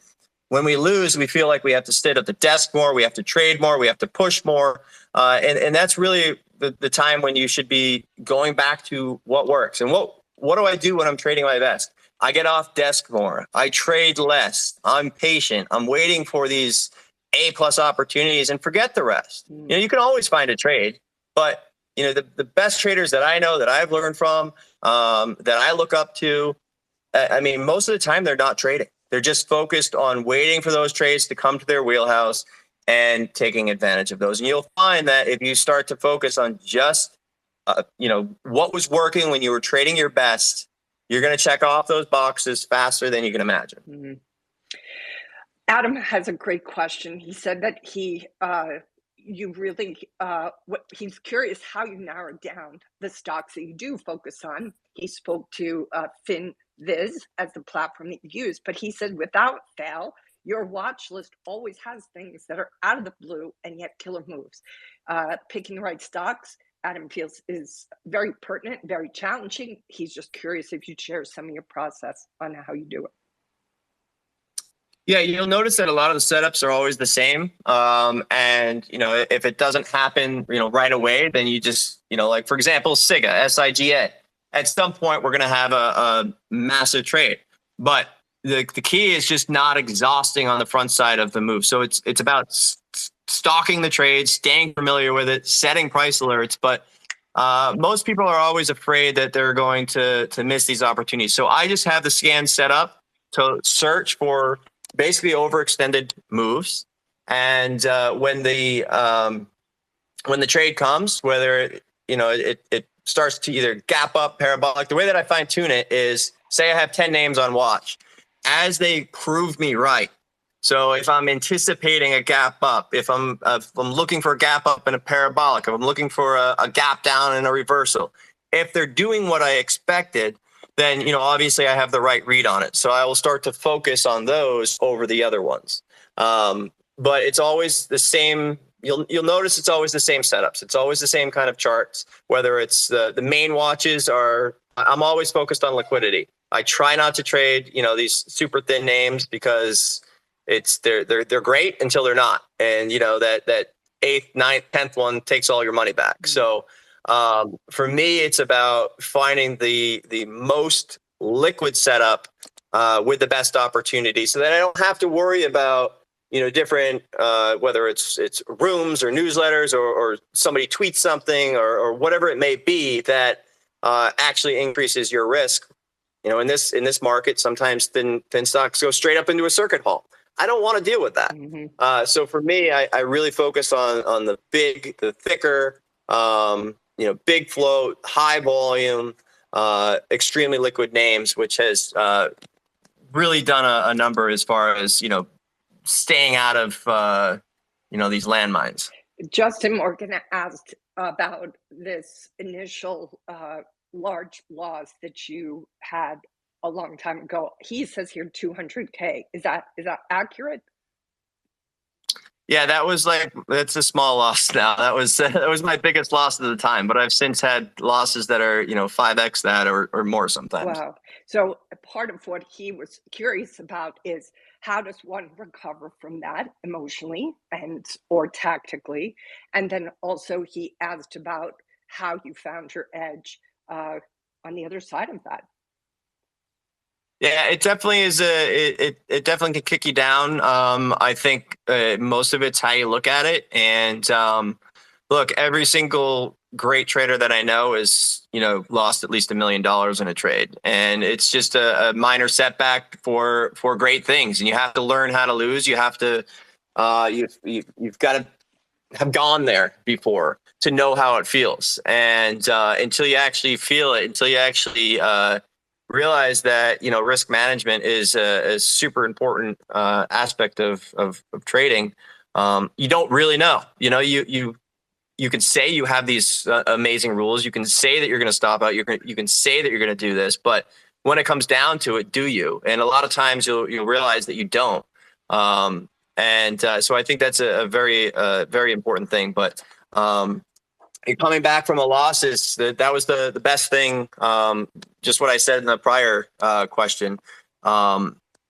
when we lose, we feel like we have to sit at the desk more, we have to trade more, we have to push more. And that's really the time when you should be going back to what works. And what do I do when I'm trading my best? I get off desk more. I trade less. I'm patient. I'm waiting for these A+ opportunities and forget the rest. You can always find a trade, but the best traders that I know, that I've learned from, that I look up to, most of the time they're not trading. They're just focused on waiting for those trades to come to their wheelhouse and taking advantage of those. And you'll find that if you start to focus on just, what was working when you were trading your best, you're going to check off those boxes faster than you can imagine. Mm-hmm. Adam has a great question. He said that he's curious how you narrow down the stocks that you do focus on. He spoke to FinViz as the platform that you use, but he said without fail, your watch list always has things that are out of the blue and yet killer moves. Picking the right stocks, Adam feels, is very pertinent, very challenging. He's just curious if you'd share some of your process on how you do it. Yeah, you'll notice that a lot of the setups are always the same. And, if it doesn't happen, right away, then you just, like, for example, SIGA. At some point, we're going to have a massive trade. But the key is just not exhausting on the front side of the move. So it's about stalking the trade, staying familiar with it, setting price alerts. But most people are always afraid that they're going to miss these opportunities. So I just have the scan set up to search for basically overextended moves. And when the trade comes, whether it starts to either gap up, parabolic, the way that I fine tune it is, say I have 10 names on watch, as they prove me right. So if I'm anticipating a gap up, if I'm looking for a gap up and a parabolic, if I'm looking for a gap down and a reversal, if they're doing what I expected, then, obviously I have the right read on it. So I will start to focus on those over the other ones. But it's always the same. You'll notice it's always the same setups. It's always the same kind of charts, whether it's the main watches I'm always focused on liquidity. I try not to trade, these super thin names because they're great until they're not. And that 8th, 9th, 10th one takes all your money back. So for me, it's about finding the most liquid setup with the best opportunity, so that I don't have to worry about different whether it's rooms or newsletters or somebody tweets something or whatever it may be that actually increases your risk. In this market, sometimes thin stocks go straight up into a circuit halt. I don't want to deal with that. So for me, I really focus on the thicker, big float, high volume, extremely liquid names, which has really done a number as far as staying out of these landmines. Justin Morgan asked about this initial large loss that you had a long time ago. He says here 200K. Is that accurate? Yeah, that's a small loss now. That was my biggest loss at the time, but I've since had losses that are 5x that or more sometimes. Wow. So part of what he was curious about is, how does one recover from that emotionally or tactically? And then also he asked about how you found your edge on the other side of that. Yeah, it definitely is. It definitely can kick you down. I think most of it's how you look at it. And look, every single great trader that I know is lost at least $1 million in a trade, and it's just a minor setback for great things. And you have to learn how to lose. You have to you've got to have gone there before to know how it feels. And until you actually feel it, until you actually realize that risk management is a super important aspect of trading. You don't really know. You can say you have these amazing rules. You can say that you're going to stop out. You can say that you're going to do this, but when it comes down to it, do you? And a lot of times you'll realize that you don't. So I think that's a very very important thing. But coming back from a loss that was the best thing. Just what I said in the prior question.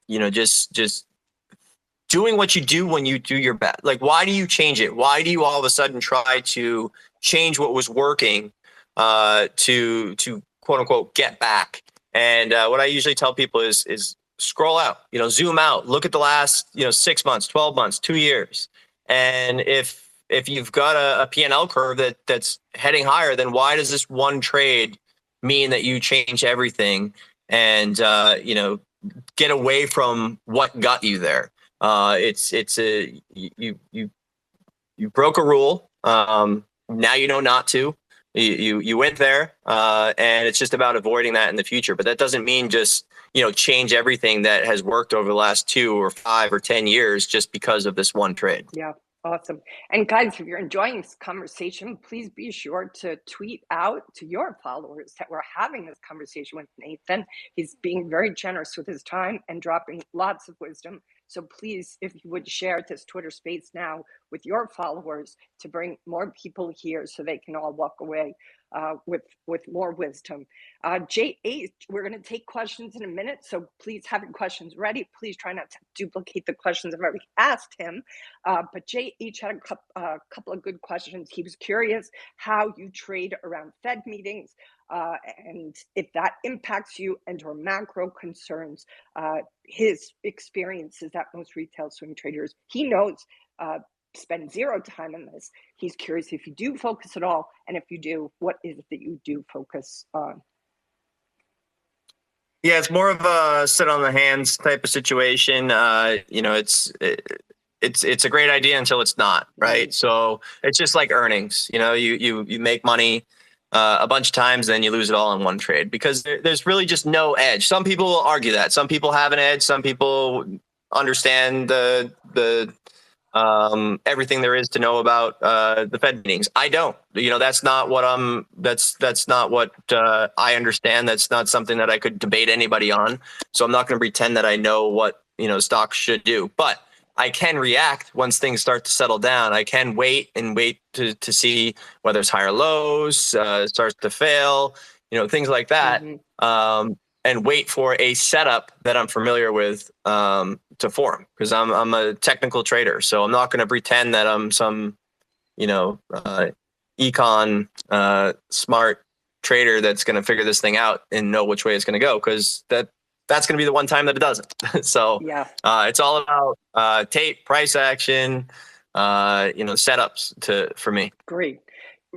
Just doing what you do when you do your best. Like, why do you change it? Why do you all of a sudden try to change what was working to quote unquote get back? And what I usually tell people is scroll out, zoom out, look at the last 6 months, 12 months, 2 years, and if you've got a P&L curve that's heading higher, then why does this one trade mean that you change everything and get away from what got you there? You broke a rule. Now you know not to. You went there, and it's just about avoiding that in the future. But that doesn't mean just change everything that has worked over the last 2 or 5 or 10 years just because of this one trade. Yeah. Awesome. And guys, if you're enjoying this conversation, please be sure to tweet out to your followers that we're having this conversation with Nathan. He's being very generous with his time and dropping lots of wisdom. So please, if you would share this Twitter space now with your followers to bring more people here so they can all walk away with more wisdom. J8, we're going to take questions in a minute, so please have your questions ready. Please try not to duplicate the questions I've already asked him. But J8 had a couple of good questions. He was curious how you trade around Fed meetings and if that impacts you and or macro concerns. His experience is that most retail swing traders he knows spend zero time on this. He's curious if you do focus at all, and if you do, what is it that you do focus on? Yeah, it's more of a sit on the hands type of situation. It's a great idea until it's not, right? So it's just like earnings. You make money a bunch of times, then you lose it all in one trade because there's really just no edge. Some people will argue that. Some people have an edge. Some people understand the everything there is to know about the Fed meetings. I don't. That's not what that's not what I understand. That's not something that I could debate anybody on. So I'm not going to pretend that I know what stocks should do. But I can react once things start to settle down. I can wait to see whether it's higher lows, starts to fail, things like that. and wait for a setup that I'm familiar with to form, because I'm a technical trader, so I'm not going to pretend that I'm some econ smart trader that's going to figure this thing out and know which way it's going to go, because that's going to be the one time that it doesn't. So Yeah. it's all about tape, price action, setups for me. Great.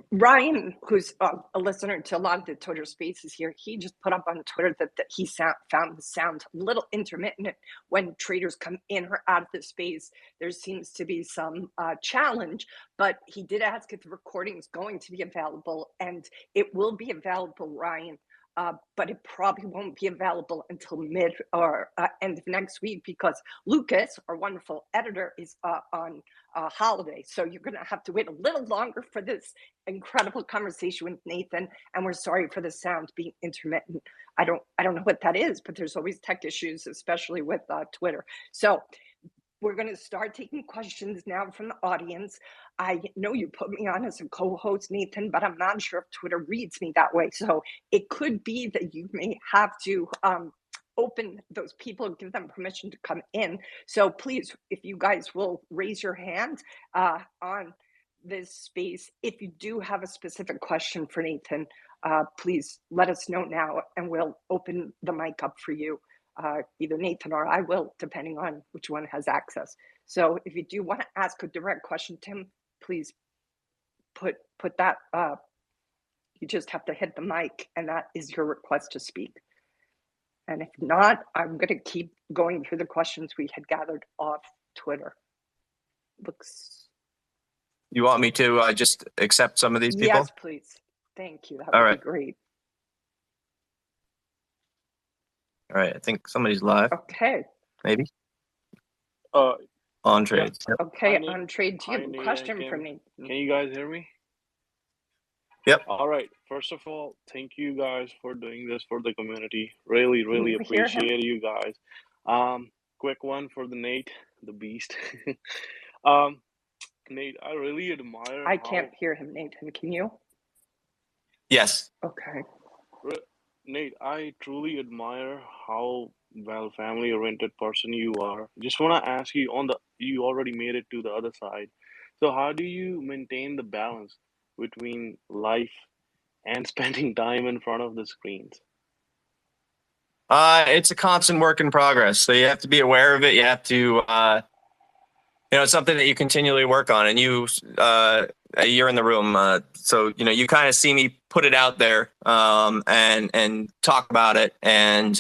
Ryan, who's a listener to a lot of the Twitter spaces here, he just put up on Twitter that he found the sound a little intermittent when traders come in or out of the space. There seems to be some challenge, but he did ask if the recording is going to be available, and it will be available, Ryan. But it probably won't be available until mid or end of next week, because Lucas, our wonderful editor, is on holiday. So you're going to have to wait a little longer for this incredible conversation with Nathan. And we're sorry for the sound being intermittent. I don't know what that is, but there's always tech issues, especially with Twitter. So we're going to start taking questions now from the audience. I know you put me on as a co-host, Nathan, but I'm not sure if Twitter reads me that way. So it could be that you may have to open those people, give them permission to come in. So please, if you guys will raise your hand on this space, if you do have a specific question for Nathan, please let us know now, and we'll open the mic up for you. Either Nathan or I will, depending on which one has access. So if you do want to ask a direct question, Tim, please put that up. You just have to hit the mic, and that is your request to speak. And if not, I'm going to keep going through the questions we had gathered off Twitter. You want me to just accept some of these people? Yes, please. Thank you. That would be great. All right, I think somebody's live. Okay. Maybe. On trade. Yep. Okay, on trade. Do you have a question for me? Can you guys hear me? Yep. All right. First of all, thank you guys for doing this for the community. Really, really appreciate you guys. Quick one for the Nate, the beast. Nate, I really admire. I can't hear him, Nathan. Can you? Yes. Okay. Nate, I truly admire how well family-oriented person you are. Just want to ask you you already made it to the other side. So how do you maintain the balance between life and spending time in front of the screens? It's a constant work in progress. So you have to be aware of it. You have to, it's something that you continually work on, and you're in the room. So, you kind of see me put it out there, and talk about it. And,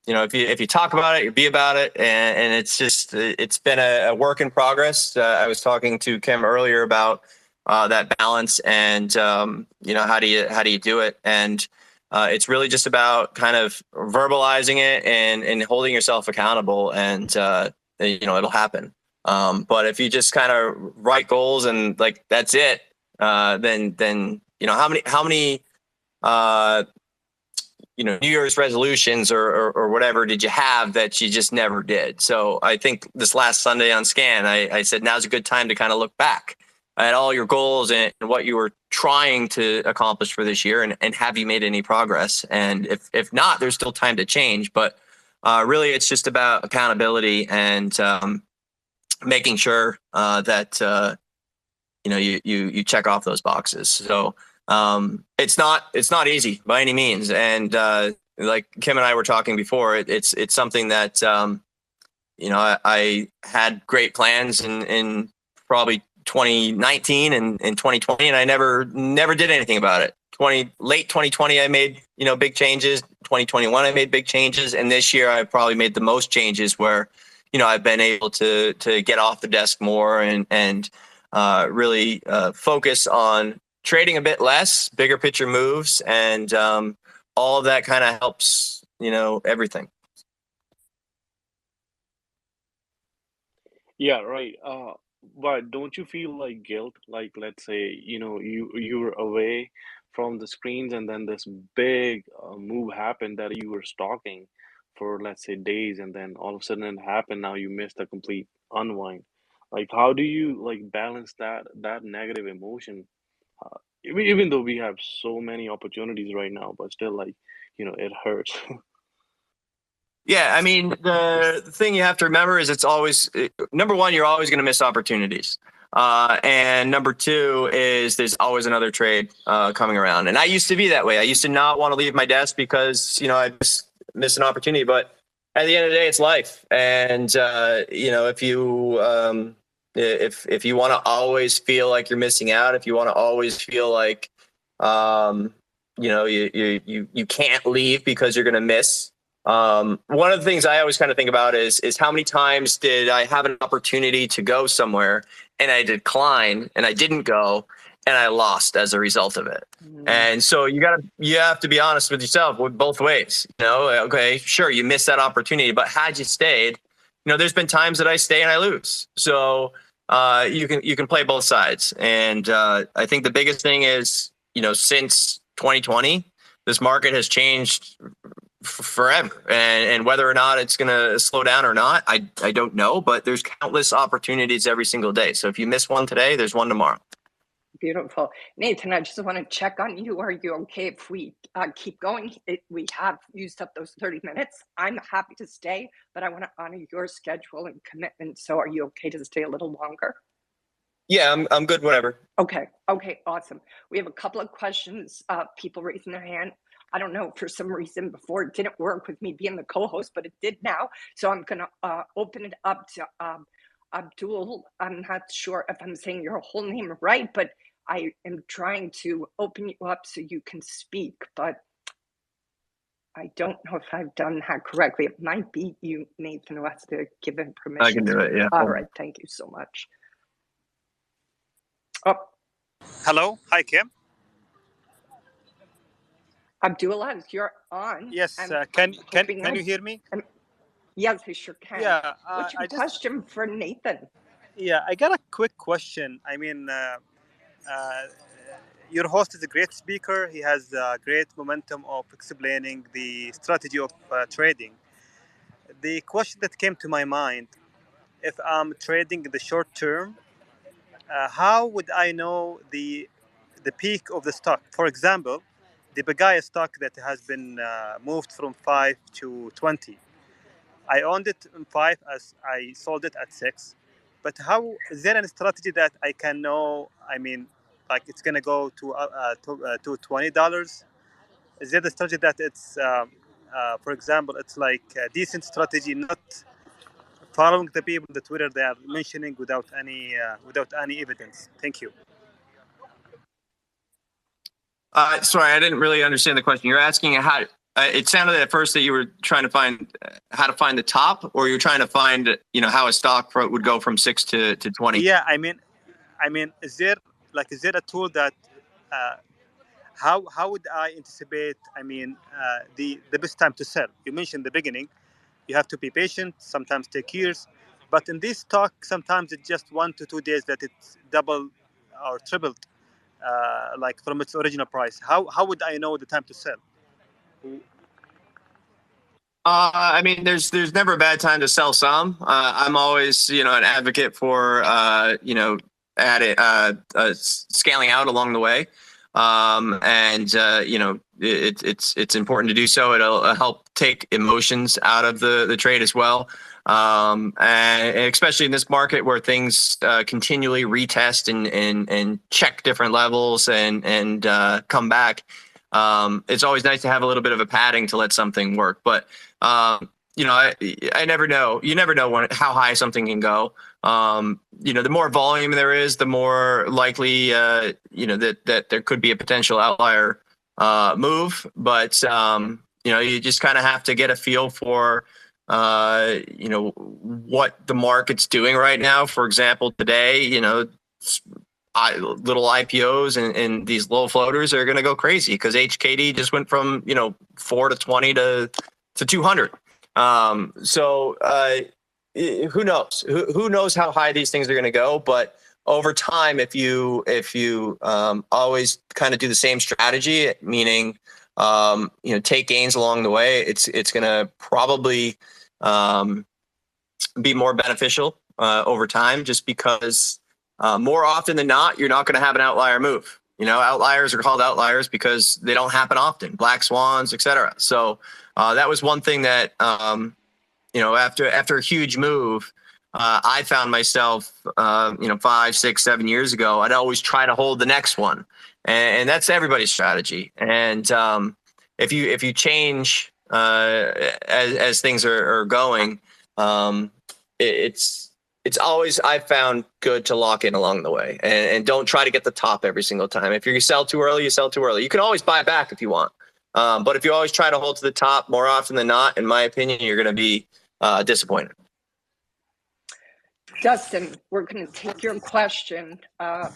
if you talk about it, you be about it. And it's been a work in progress. I was talking to Kim earlier about that balance, and, how do you do it? And it's really just about kind of verbalizing it and holding yourself accountable, and, it'll happen. But if you just kind of write goals and that's it, then how many New Year's resolutions or whatever did you have that you just never did? So I think this last Sunday on Scan, I said now's a good time to kind of look back at all your goals and what you were trying to accomplish for this year, and have you made any progress? And if not, there's still time to change. But really, it's just about accountability and making sure that you check off those boxes. So it's not easy by any means. And like Kim and I were talking before, it's something that I had great plans in probably 2019 and 2020, and I never did anything about it. Late 2020, I made big changes. 2021, I made big changes, and this year I probably made the most changes where I've been able to get off the desk more and really focus on trading a bit less, bigger picture moves, and all of that kind of helps, everything. Yeah, right. But don't you feel like guilt? Like, let's say, you were away from the screens, and then this big move happened that you were stalking for, let's say, days, and then all of a sudden it happened. Now you missed a complete unwind. Like, how do you balance that negative emotion? Even though we have so many opportunities right now, but still, it hurts. Yeah, I mean, the thing you have to remember is it's always number one, you're always going to miss opportunities. And number two is there's always another trade coming around. And I used to be that way. I used to not want to leave my desk because, I miss an opportunity. But at the end of the day, it's life. And, if you if you want to always feel like you're missing out, if you want to always feel like, you can't leave because you're going to miss. One of the things I always kind of think about is how many times did I have an opportunity to go somewhere and I declined and I didn't go and I lost as a result of it. And so you have to be honest with yourself with both ways. Okay, sure, you missed that opportunity, but had you stayed, there's been times that I stay and I lose. So you can play both sides. And I think the biggest thing is, since 2020, this market has changed forever, and whether or not it's going to slow down or not, I don't know, but there's countless opportunities every single day. So if you miss one today, there's one tomorrow. Beautiful. Nathan, I just want to check on you. Are you okay if we keep going? We have used up those 30 minutes. I'm happy to stay, but I want to honor your schedule and commitment. So are you okay to stay a little longer? Yeah, I'm good, whatever. Okay, awesome. We have a couple of questions, people raising their hand. I don't know, for some reason before it didn't work with me being the co-host, but it did now. So I'm going to open it up to Abdul. I'm not sure if I'm saying your whole name right, but I am trying to open you up so you can speak, but I don't know if I've done that correctly. It might be you, Nathan, who has to give him permission. I can do it, yeah. All right, thank you so much. Oh. Hello, hi Kim. Abdullah, you're on. Yes, can you hear me? Yes, I sure can. Yeah. What's your question for Nathan? Yeah, I got a quick question. I mean, your host is a great speaker. He has a great momentum of explaining the strategy of trading. The question that came to my mind, if I'm trading in the short term, how would I know the peak of the stock? For example, the Pagaya stock that has been moved from 5 to 20. I owned it in 5 as I sold it at 6. But how is there any strategy that I can know? I mean, like it's gonna go to $20. Is there the strategy that it's, for example, it's like a decent strategy, not following the people on the Twitter they are mentioning without any evidence? Thank you. Sorry, I didn't really understand the question. You're asking how. It sounded at first that you were trying to find how to find the top, or you're trying to find, how a stock would go from 6 to 20. Yeah, I mean, is there a tool that how would I anticipate? I mean, the best time to sell. You mentioned in the beginning, you have to be patient. Sometimes take years, but in this stock, sometimes it's just 1 to 2 days that it's double or tripled, like from its original price. How would I know the time to sell? I mean, there's never a bad time to sell some. I'm always, an advocate for, scaling out along the way. It's important to do so. It'll help take emotions out of the trade as well. And especially in this market where things continually retest and check different levels and come back. It's always nice to have a little bit of a padding to let something work. But, I never know. You never know how high something can go. The more volume there is, the more likely, that there could be a potential outlier move. But, you just kind of have to get a feel for, what the market's doing right now. For example, today, little IPOs and these low floaters are going to go crazy because HKD just went from 4 to 20 to 200. So who knows? Who knows how high these things are going to go? But over time, if you always kind of do the same strategy, meaning take gains along the way, it's going to probably be more beneficial over time, just because more often than not, you're not going to have an outlier move. outliers are called outliers because they don't happen often, black swans, etc. So that was one thing that, after a huge move, I found myself, 5, 6, 7 years ago, I'd always try to hold the next one. And that's everybody's strategy. And if you change as things are going, it's always, I've found, good to lock in along the way and don't try to get the top every single time. If you sell too early, you sell too early. You can always buy back if you want. But if you always try to hold to the top, more often than not, in my opinion, you're going to be disappointed. Dustin, we're going to take your question. So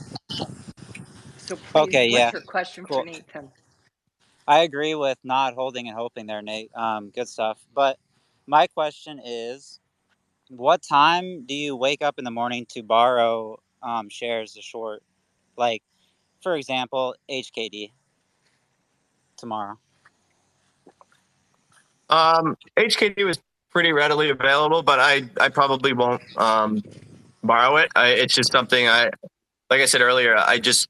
please, Okay, yeah. what's your question Cool. for Nathan? I agree with not holding and hoping there, Nate. Good stuff. But my question is, what time do you wake up in the morning to borrow shares to short? Like, for example, HKD tomorrow. HKD was pretty readily available, but I probably won't borrow it. It's just something like I said earlier, I just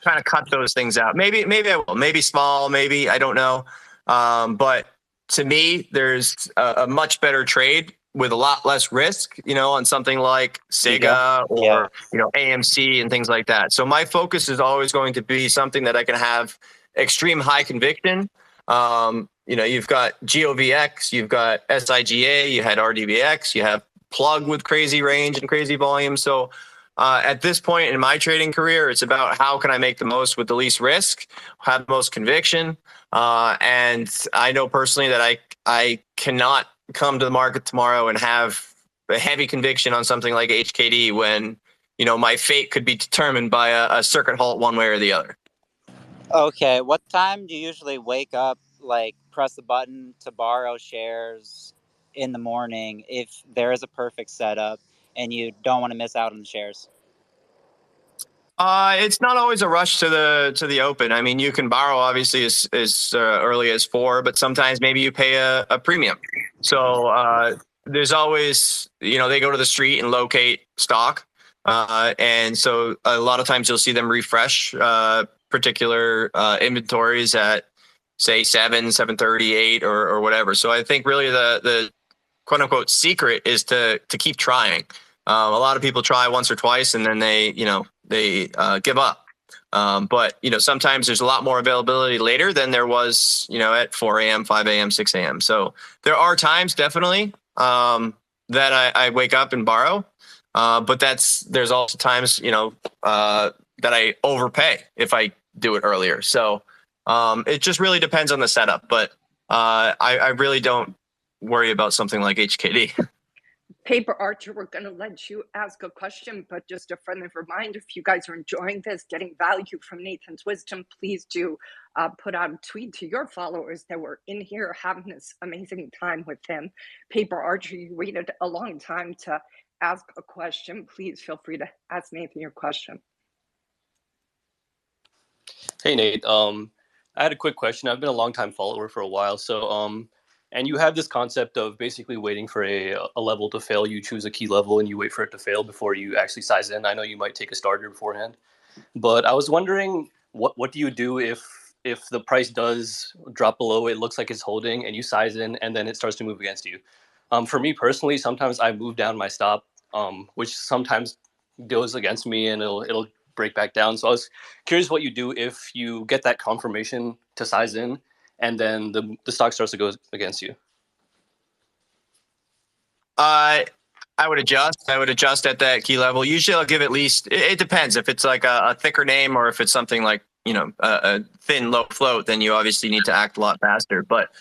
kind of cut those things out. Maybe I will. Maybe small. Maybe, I don't know. But to me, there's a much better trade with a lot less risk, on something like Sega or AMC and things like that. So my focus is always going to be something that I can have extreme high conviction. You've got GOVX, you've got SIGA, you had RDBX, you have plug with crazy range and crazy volume. So at this point in my trading career, it's about how can I make the most with the least risk, have the most conviction. And I know personally that I cannot come to the market tomorrow and have a heavy conviction on something like HKD when, my fate could be determined by a circuit halt one way or the other. Okay, what time do you usually wake up, like press the button to borrow shares in the morning if there is a perfect setup and you don't want to miss out on the shares? It's not always a rush to the open. I mean, you can borrow obviously as early as 4, but sometimes maybe you pay a premium. So there's always, they go to the street and locate stock. And so a lot of times you'll see them refresh particular inventories at, say, 7, 7:30, 8 or whatever. So I think really the quote unquote secret is to keep trying. A lot of people try once or twice and then they give up. But sometimes there's a lot more availability later than there was, at 4 a.m., 5 a.m., 6 a.m. So there are times definitely that I wake up and borrow. But there's also times, that I overpay if I do it earlier. So it just really depends on the setup. But I really don't worry about something like HKD. Paper Archer, we're going to let you ask a question, but just a friendly reminder, if you guys are enjoying this, getting value from Nathan's wisdom, please do put out a tweet to your followers that we're in here having this amazing time with him. Paper Archer, you waited a long time to ask a question. Please feel free to ask Nathan your question. Hey, Nate. I had a quick question. I've been a long-time follower for a while. So, and you have this concept of basically waiting for a level to fail. You choose a key level and you wait for it to fail before you actually size in. I know you might take a starter beforehand, but I was wondering what do you do if the price does drop below, it looks like it's holding, and you size in, and then it starts to move against you? For me personally, sometimes I move down my stop, which sometimes goes against me, and it'll break back down. So I was curious what you do if you get that confirmation to size in, and then the stock starts to go against you. I would adjust. I would adjust at that key level. Usually I'll give at least, it depends. If it's like a thicker name or if it's something like, a thin, low float, then you obviously need to act a lot faster. But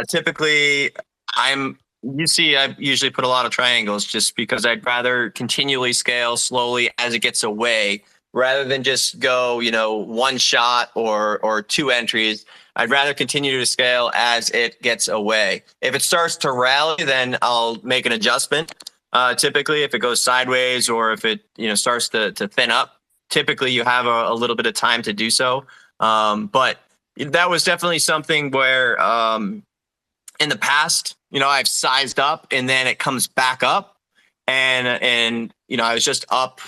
typically I usually put a lot of triangles just because I'd rather continually scale slowly as it gets away rather than just go, one shot or 2 entries. I'd rather continue to scale as it gets away. If it starts to rally, then I'll make an adjustment. Typically, if it goes sideways or if it starts to thin up, typically you have a little bit of time to do so. But that was definitely something where in the past, I've sized up and then it comes back up, and I was just up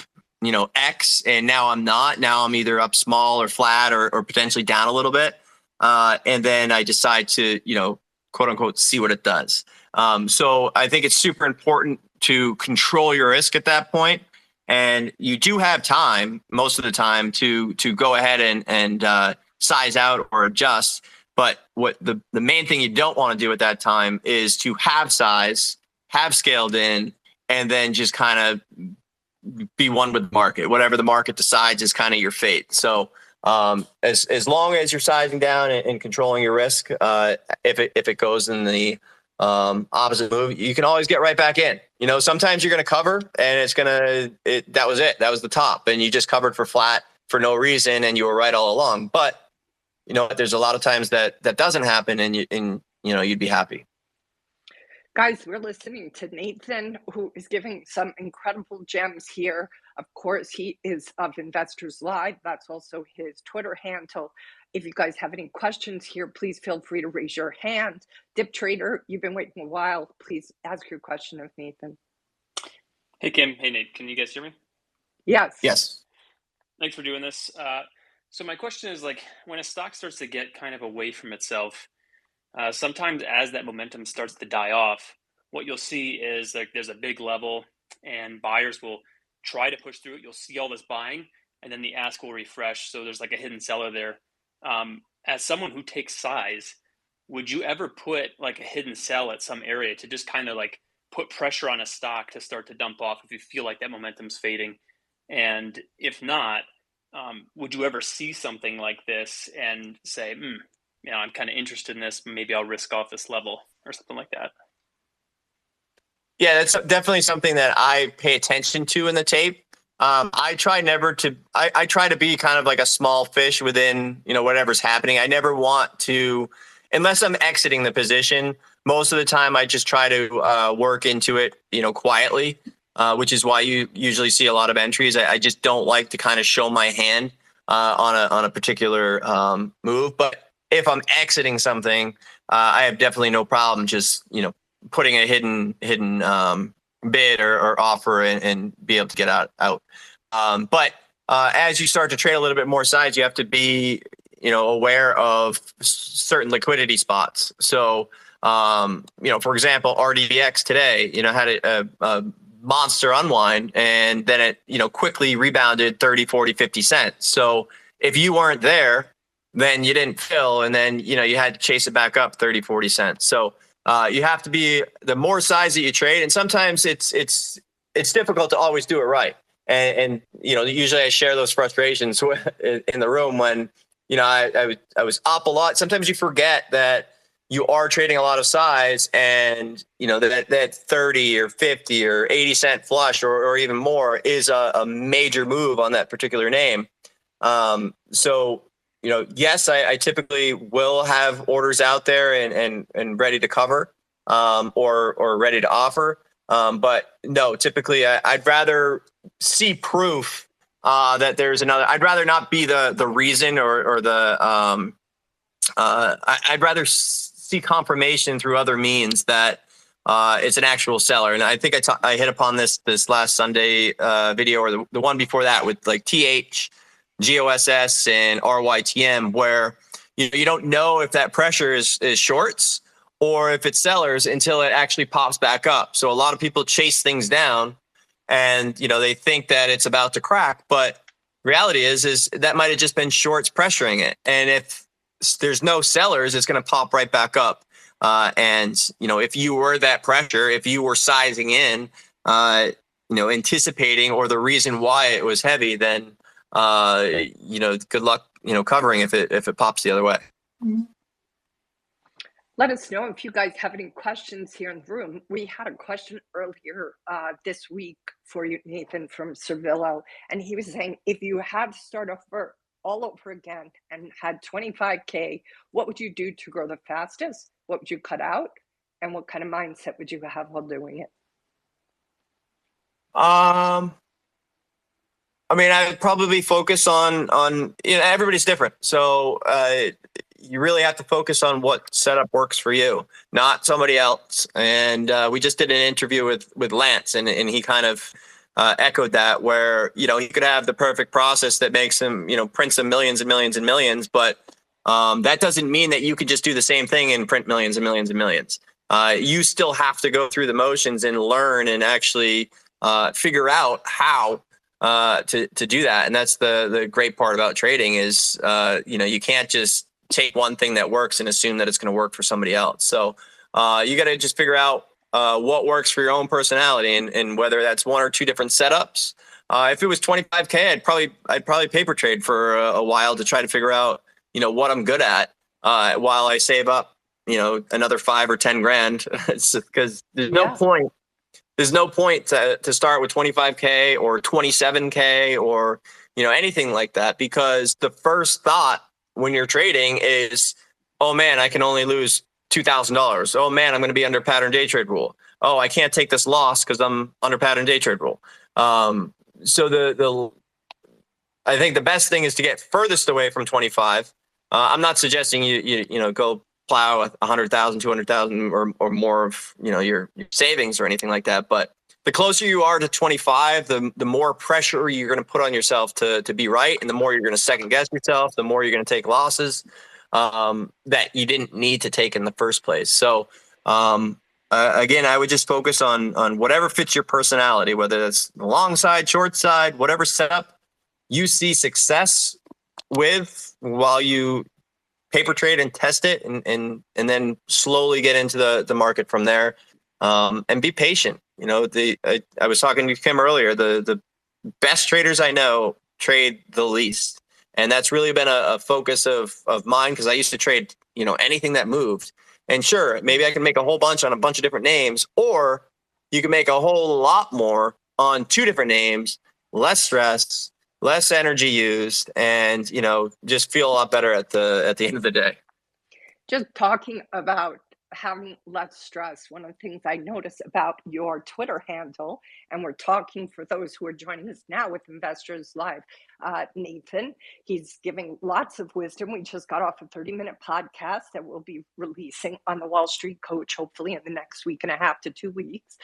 X, and now I'm not. Now I'm either up small or flat or potentially down a little bit. And then I decide to, quote unquote, see what it does. So I think it's super important to control your risk at that point. And you do have time most of the time to go ahead and size out or adjust. But what the main thing you don't want to do at that time is to have size, have scaled in, and then just kind of be one with the market. Whatever the market decides is kind of your fate. So as long as you're sizing down and controlling your risk, if it goes in the opposite move, you can always get right back in. Sometimes you're going to cover and that was it. That was the top, and you just covered for flat for no reason, and you were right all along. But there's a lot of times that doesn't happen, and you'd be happy. Guys, we're listening to Nathan, who is giving some incredible gems here. Of course, he is of Investors Live. That's also his Twitter handle. If you guys have any questions here, please feel free to raise your hand. Dip Trader, you've been waiting a while. Please ask your question of Nathan. Hey, Kim. Hey, Nate. Can you guys hear me? Yes. Yes. Thanks for doing this. So my question is, when a stock starts to get kind of away from itself, sometimes as that momentum starts to die off, what you'll see is there's a big level and buyers will try to push through it. You'll see all this buying, and then the ask will refresh. So there's a hidden seller there. As someone who takes size, would you ever put a hidden sell at some area to just kind of put pressure on a stock to start to dump off if you feel like that momentum's fading? And if not, would you ever see something like this and say, I'm kind of interested in this, maybe I'll risk off this level or something like that? Yeah, that's definitely something that I pay attention to in the tape. I try to be kind of like a small fish within, whatever's happening. I never want to, unless I'm exiting the position, most of the time I just try to work into it, quietly, which is why you usually see a lot of entries. I just don't like to kind of show my hand on a particular move. But if I'm exiting something, I have definitely no problem just, putting a hidden bid or offer and be able to get out. But as you start to trade a little bit more size, you have to be, aware of certain liquidity spots. So, for example, RDX today, had a monster unwind, and then it, quickly rebounded 30, 40, 50 cents. So if you weren't there, then you didn't fill, and then, you had to chase it back up 30, 40 cents. So you have to be, the more size that you trade, and sometimes it's difficult to always do it right. And usually I share those frustrations in the room when, I was up a lot. Sometimes you forget that you are trading a lot of size, and, that 30 or 50 or 80 cent flush or even more is a major move on that particular name. So, yes, I typically will have orders out there and ready to cover, or ready to offer. But no, typically I'd rather see proof that there's another. I'd rather not be the reason or the. I'd rather see confirmation through other means that it's an actual seller. And I think I hit upon this last Sunday video, or the one before that, with TH, GOSS, and RYTM, where you don't know if that pressure is shorts or if it's sellers until it actually pops back up. So a lot of people chase things down, and they think that it's about to crack, but reality is that might have just been shorts pressuring it. And if there's no sellers, it's going to pop right back up. And if you were that pressure, if you were sizing in, anticipating, or the reason why it was heavy, then good luck, covering if it pops the other way. Let us know if you guys have any questions here in the room. We had a question earlier this week for you, Nathan, from Servillo, and he was saying, if you had to start over all over again and had 25K, what would you do to grow the fastest? What would you cut out? And what kind of mindset would you have while doing it? I would probably focus on everybody's different. So you really have to focus on what setup works for you, not somebody else. And we just did an interview with Lance, and he kind of echoed that, where, he could have the perfect process that makes him, print some millions and millions and millions, but that doesn't mean that you could just do the same thing and print millions and millions and millions. You still have to go through the motions and learn and actually figure out how to do that. And that's the great part about trading is, you can't just take one thing that works and assume that it's going to work for somebody else. So you got to just figure out what works for your own personality, and whether that's one or two different setups. If it was 25K, I'd probably paper trade for a while to try to figure out, what I'm good at, while I save up, another 5 or 10 grand, because there's no point. There's no point to start with 25K or 27K or, anything like that, because the first thought when you're trading is, oh man, I can only lose $2,000. Oh man, I'm going to be under pattern day trade rule. Oh, I can't take this loss because I'm under pattern day trade rule. So I think the best thing is to get furthest away from 25. I'm not suggesting you go plow 100,000, 200,000 or more of your savings or anything like that. But the closer you are to 25, the more pressure you're going to put on yourself to be right, and the more you're going to second guess yourself, the more you're going to take losses that you didn't need to take in the first place. So again, I would just focus on whatever fits your personality, whether that's the long side, short side, whatever setup you see success with, while you paper trade and test it, and then slowly get into the market from there, and be patient. I was talking to Kim earlier. The best traders I know trade the least, and that's really been a focus of mine, because I used to trade anything that moved. And sure, maybe I can make a whole bunch on a bunch of different names, or you can make a whole lot more on 2 different names, less stress, less energy used, and just feel a lot better at the end of the day. Just talking about having less stress, one of the things I notice about your Twitter handle, and we're talking for those who are joining us now with Investors Live, Nathan, he's giving lots of wisdom. We just got off a 30-minute podcast that we'll be releasing on the Wall Street Coach, hopefully in the next week and a half to 2 weeks.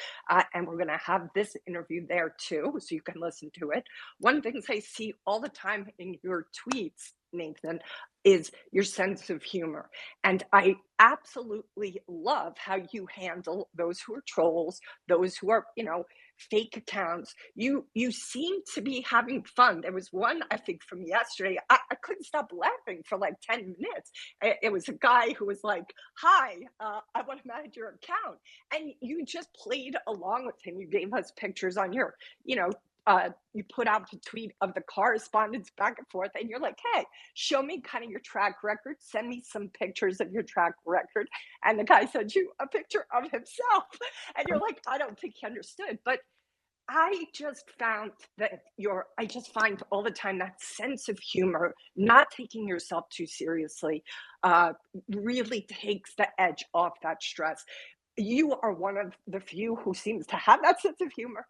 And we're going to have this interview there too, so you can listen to it. One of the things I see all the time in your tweets, Nathan, is your sense of humor. And I absolutely love how you handle those who are trolls, those who are, fake accounts. You seem to be having fun. There was one, I think, from yesterday. I couldn't stop laughing for like 10 minutes. It was a guy who was like, hi, I want to manage your account. And you just played along with him. You gave us pictures on your, you put out the tweet of the correspondence back and forth, and you're like, hey, show me kind of your track record. Send me some pictures of your track record. And the guy sent you a picture of himself. And you're like, I don't think he understood. But I just found that I just find all the time that sense of humor, not taking yourself too seriously, really takes the edge off that stress. You are one of the few who seems to have that sense of humor.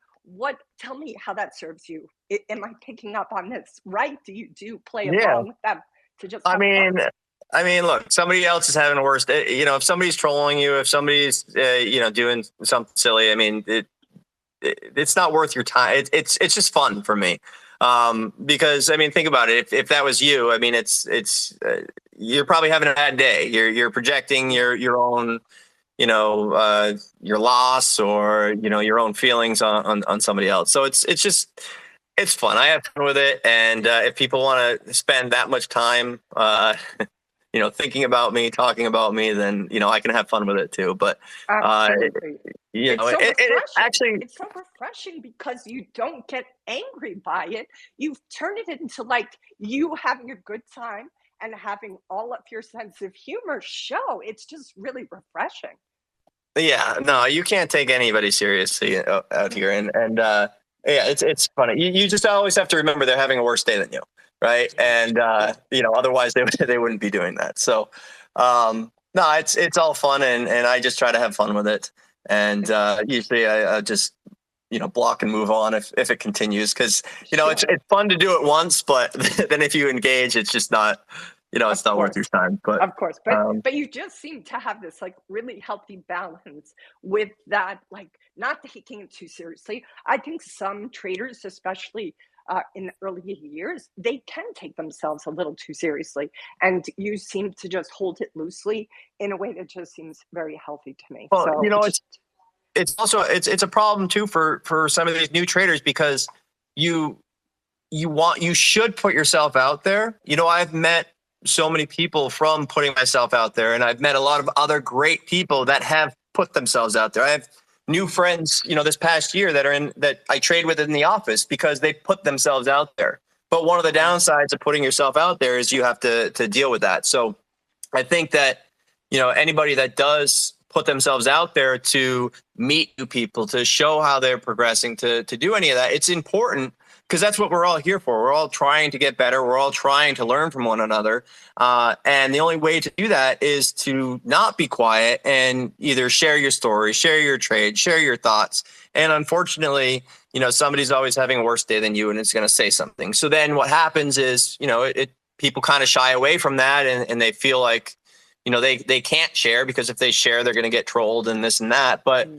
Tell me how that serves you. Am I picking up on this right? Do you play along with them to just have fun? Look, somebody else is having a worse day. If somebody's trolling you, if somebody's doing something silly, it's not worth your time. It's just fun for me, because think about it. If that was you, it's you're probably having a bad day. You're projecting your own your loss, or your own feelings on somebody else. So it's fun. I have fun with it, and if people want to spend that much time thinking about me, talking about me, then I can have fun with it too. But it's so refreshing because you don't get angry by it. You've turned it into like you having a good time and having all of your sense of humor show. It's just really refreshing. Yeah, no, you can't take anybody seriously out here, and it's funny. You just always have to remember they're having a worse day than you, right? And otherwise they wouldn't be doing that. So, no, it's all fun, and I just try to have fun with it. And usually I just block and move on if it continues, because it's fun to do it once, but then if you engage, it's just not. It's not worth your time. But of course, but you just seem to have this like really healthy balance with that, like not taking it too seriously. I think some traders, especially in the early years, they can take themselves a little too seriously. And you seem to just hold it loosely in a way that just seems very healthy to me. Well, So you know, it's also it's a problem too for some of these new traders, because you you should put yourself out there. You know, I've met so many people from putting myself out there, and I've met a lot of other great people that have put themselves out there. I have new friends, you know, this past year that I trade with in the office because they put themselves out there. But one of the downsides of putting yourself out there is you have to deal with that. So I think that, you know, anybody that does put themselves out there to meet new people, to show how they're progressing, to do any of that, it's important, because that's what we're all here for. We're all trying to get better. We're all trying to learn from one another. And the only way to do that is to not be quiet and either share your story, share your trade, share your thoughts. And unfortunately, you know, somebody's always having a worse day than you, and it's going to say something. So then what happens is, you know, people kind of shy away from that, and they feel like, you know, they can't share, because if they share, they're going to get trolled and this and that. But,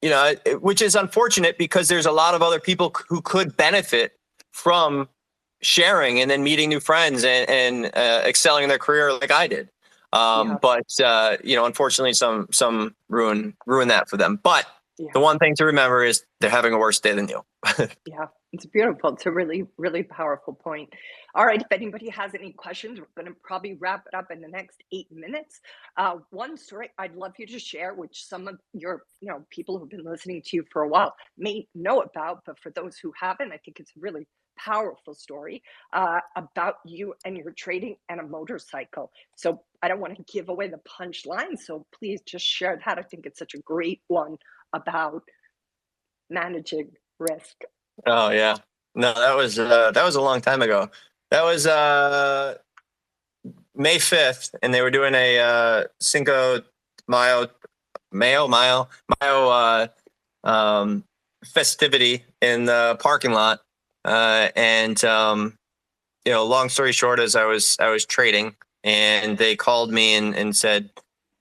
you know, which is unfortunate, because there's a lot of other people who could benefit from sharing and then meeting new friends and excelling in their career like I did. But, you know, unfortunately, some ruin that for them. But the one thing to remember is they're having a worse day than you. yeah, it's beautiful. It's a really, really powerful point. All right, if anybody has any questions, we're going to probably wrap it up in the next 8 minutes. One story I'd love you to share, which some of your, you know, people who've been listening to you for a while may know about, but for those who haven't, I think it's a really powerful story about you and your trading and a motorcycle. So I don't want to give away the punchline, so please just share that. I think it's such a great one about managing risk. Oh yeah, no, that was a long time ago. That was May 5th, and they were doing a Cinco Mayo festivity in the parking lot. And you know, long story short, as I was trading, and they called me and said,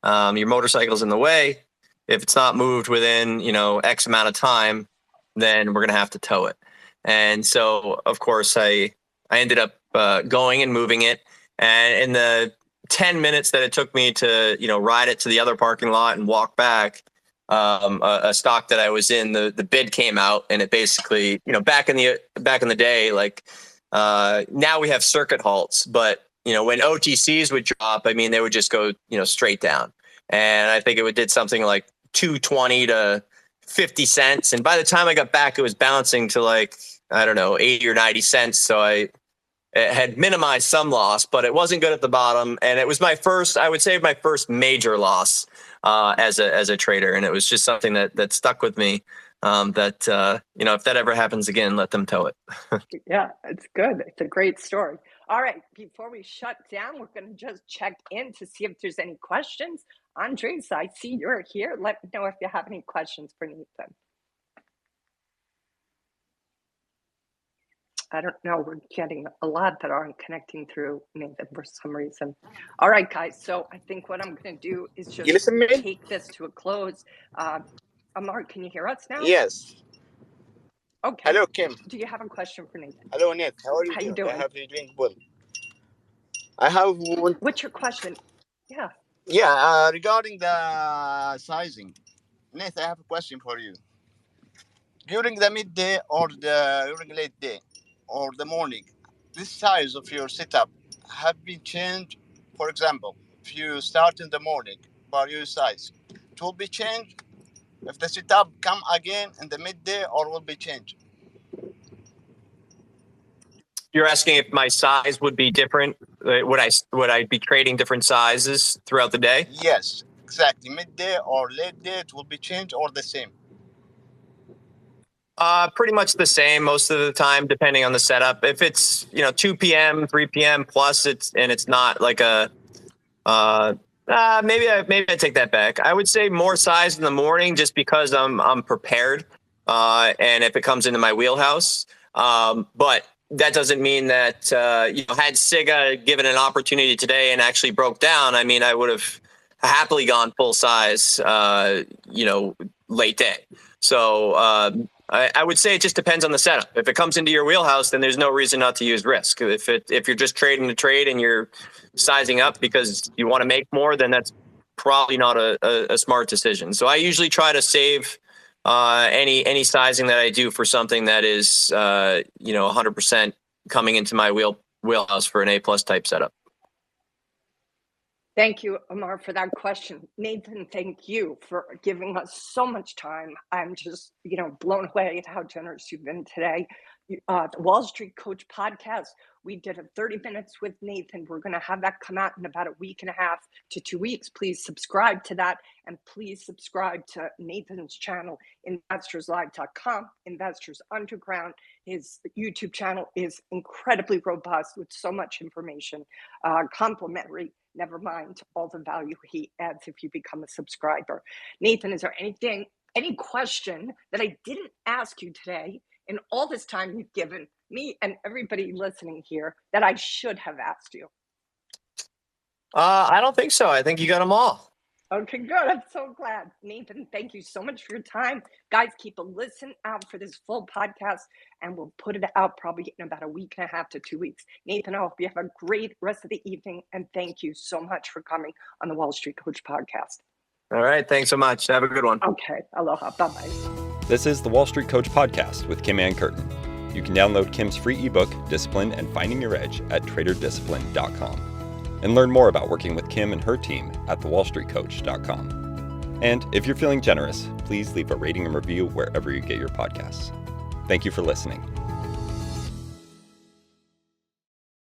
your motorcycle's in the way. If it's not moved within, you know, X amount of time, then we're going to have to tow it. And so, of course, I ended up going and moving it. And in the 10 minutes that it took me to, you know, ride it to the other parking lot and walk back, a stock that I was in, the bid came out, and it basically, you know, back in the day, like now we have circuit halts, but, you know, when OTCs would drop, I mean, they would just go, you know, straight down. And I think it did something like 220 to 50 cents. And by the time I got back, it was bouncing to like, I don't know, 80 or 90 cents. So it had minimized some loss, but it wasn't good at the bottom. And it was my first major loss as a trader. And it was just something that stuck with me, that, you know, if that ever happens again, let them tow it. Yeah, it's good. It's a great story. All right, before we shut down, we're going to just check in to see if there's any questions. Andres, I see you're here. Let me know if you have any questions for Nathan. I don't know. We're getting a lot that aren't connecting through Nathan for some reason. All right, guys. So I think what I'm going to do is just take this to a close. Amar, can you hear us now? Yes. Okay. Hello, Kim. Do you have a question for Nathan? Hello, Nate. How are you? How you doing? I have you doing well. I have one. What's your question? Yeah. Yeah, regarding the sizing. Nate, I have a question for you. During the midday or during late day or the morning, this size of your setup have been changed. For example, if you start in the morning by your size, it will be changed if the setup come again in the midday, or will be changed. You're asking if my size would be different? Would I be trading different sizes throughout the day? Yes, exactly. Midday or late day, it will be changed or the same. Pretty much the same most of the time, depending on the setup. If it's, you know, 2 p.m., 3 p.m. plus, it's not like a maybe I take that back. I would say more size in the morning, just because I'm prepared, and if it comes into my wheelhouse. But that doesn't mean that you know, had Siga given an opportunity today and actually broke down, I mean, I would have happily gone full size, you know, late day. So I would say it just depends on the setup. If it comes into your wheelhouse, then there's no reason not to use risk. If you're just trading to trade and you're sizing up because you want to make more, then that's probably not a smart decision. So I usually try to save any sizing that I do for something that is 100% coming into my wheelhouse for an A+ type setup. Thank you, Amar, for that question. Nathan, thank you for giving us so much time. I'm just, blown away at how generous you've been today. The Wall Street Coach podcast, we did a 30 minutes with Nathan. We're going to have that come out in about a week and a half to 2 weeks. Please subscribe to that. And please subscribe to Nathan's channel, investorslive.com, Investors Underground. His YouTube channel is incredibly robust with so much information, complimentary. Never mind all the value he adds if you become a subscriber. Nathan, is there any question that I didn't ask you today in all this time you've given me and everybody listening here that I should have asked you? I don't think so. I think you got them all. Okay, good. I'm so glad. Nathan, thank you so much for your time. Guys, keep a listen out for this full podcast, and we'll put it out probably in about a week and a half to 2 weeks. Nathan, I hope you have a great rest of the evening, and thank you so much for coming on the Wall Street Coach podcast. All right. Thanks so much. Have a good one. Okay. Aloha. Bye-bye. This is the Wall Street Coach podcast with Kim Ann Curtin. You can download Kim's free ebook, Discipline and Finding Your Edge, at traderdiscipline.com. And learn more about working with Kim and her team at thewallstreetcoach.com. And if you're feeling generous, please leave a rating and review wherever you get your podcasts. Thank you for listening.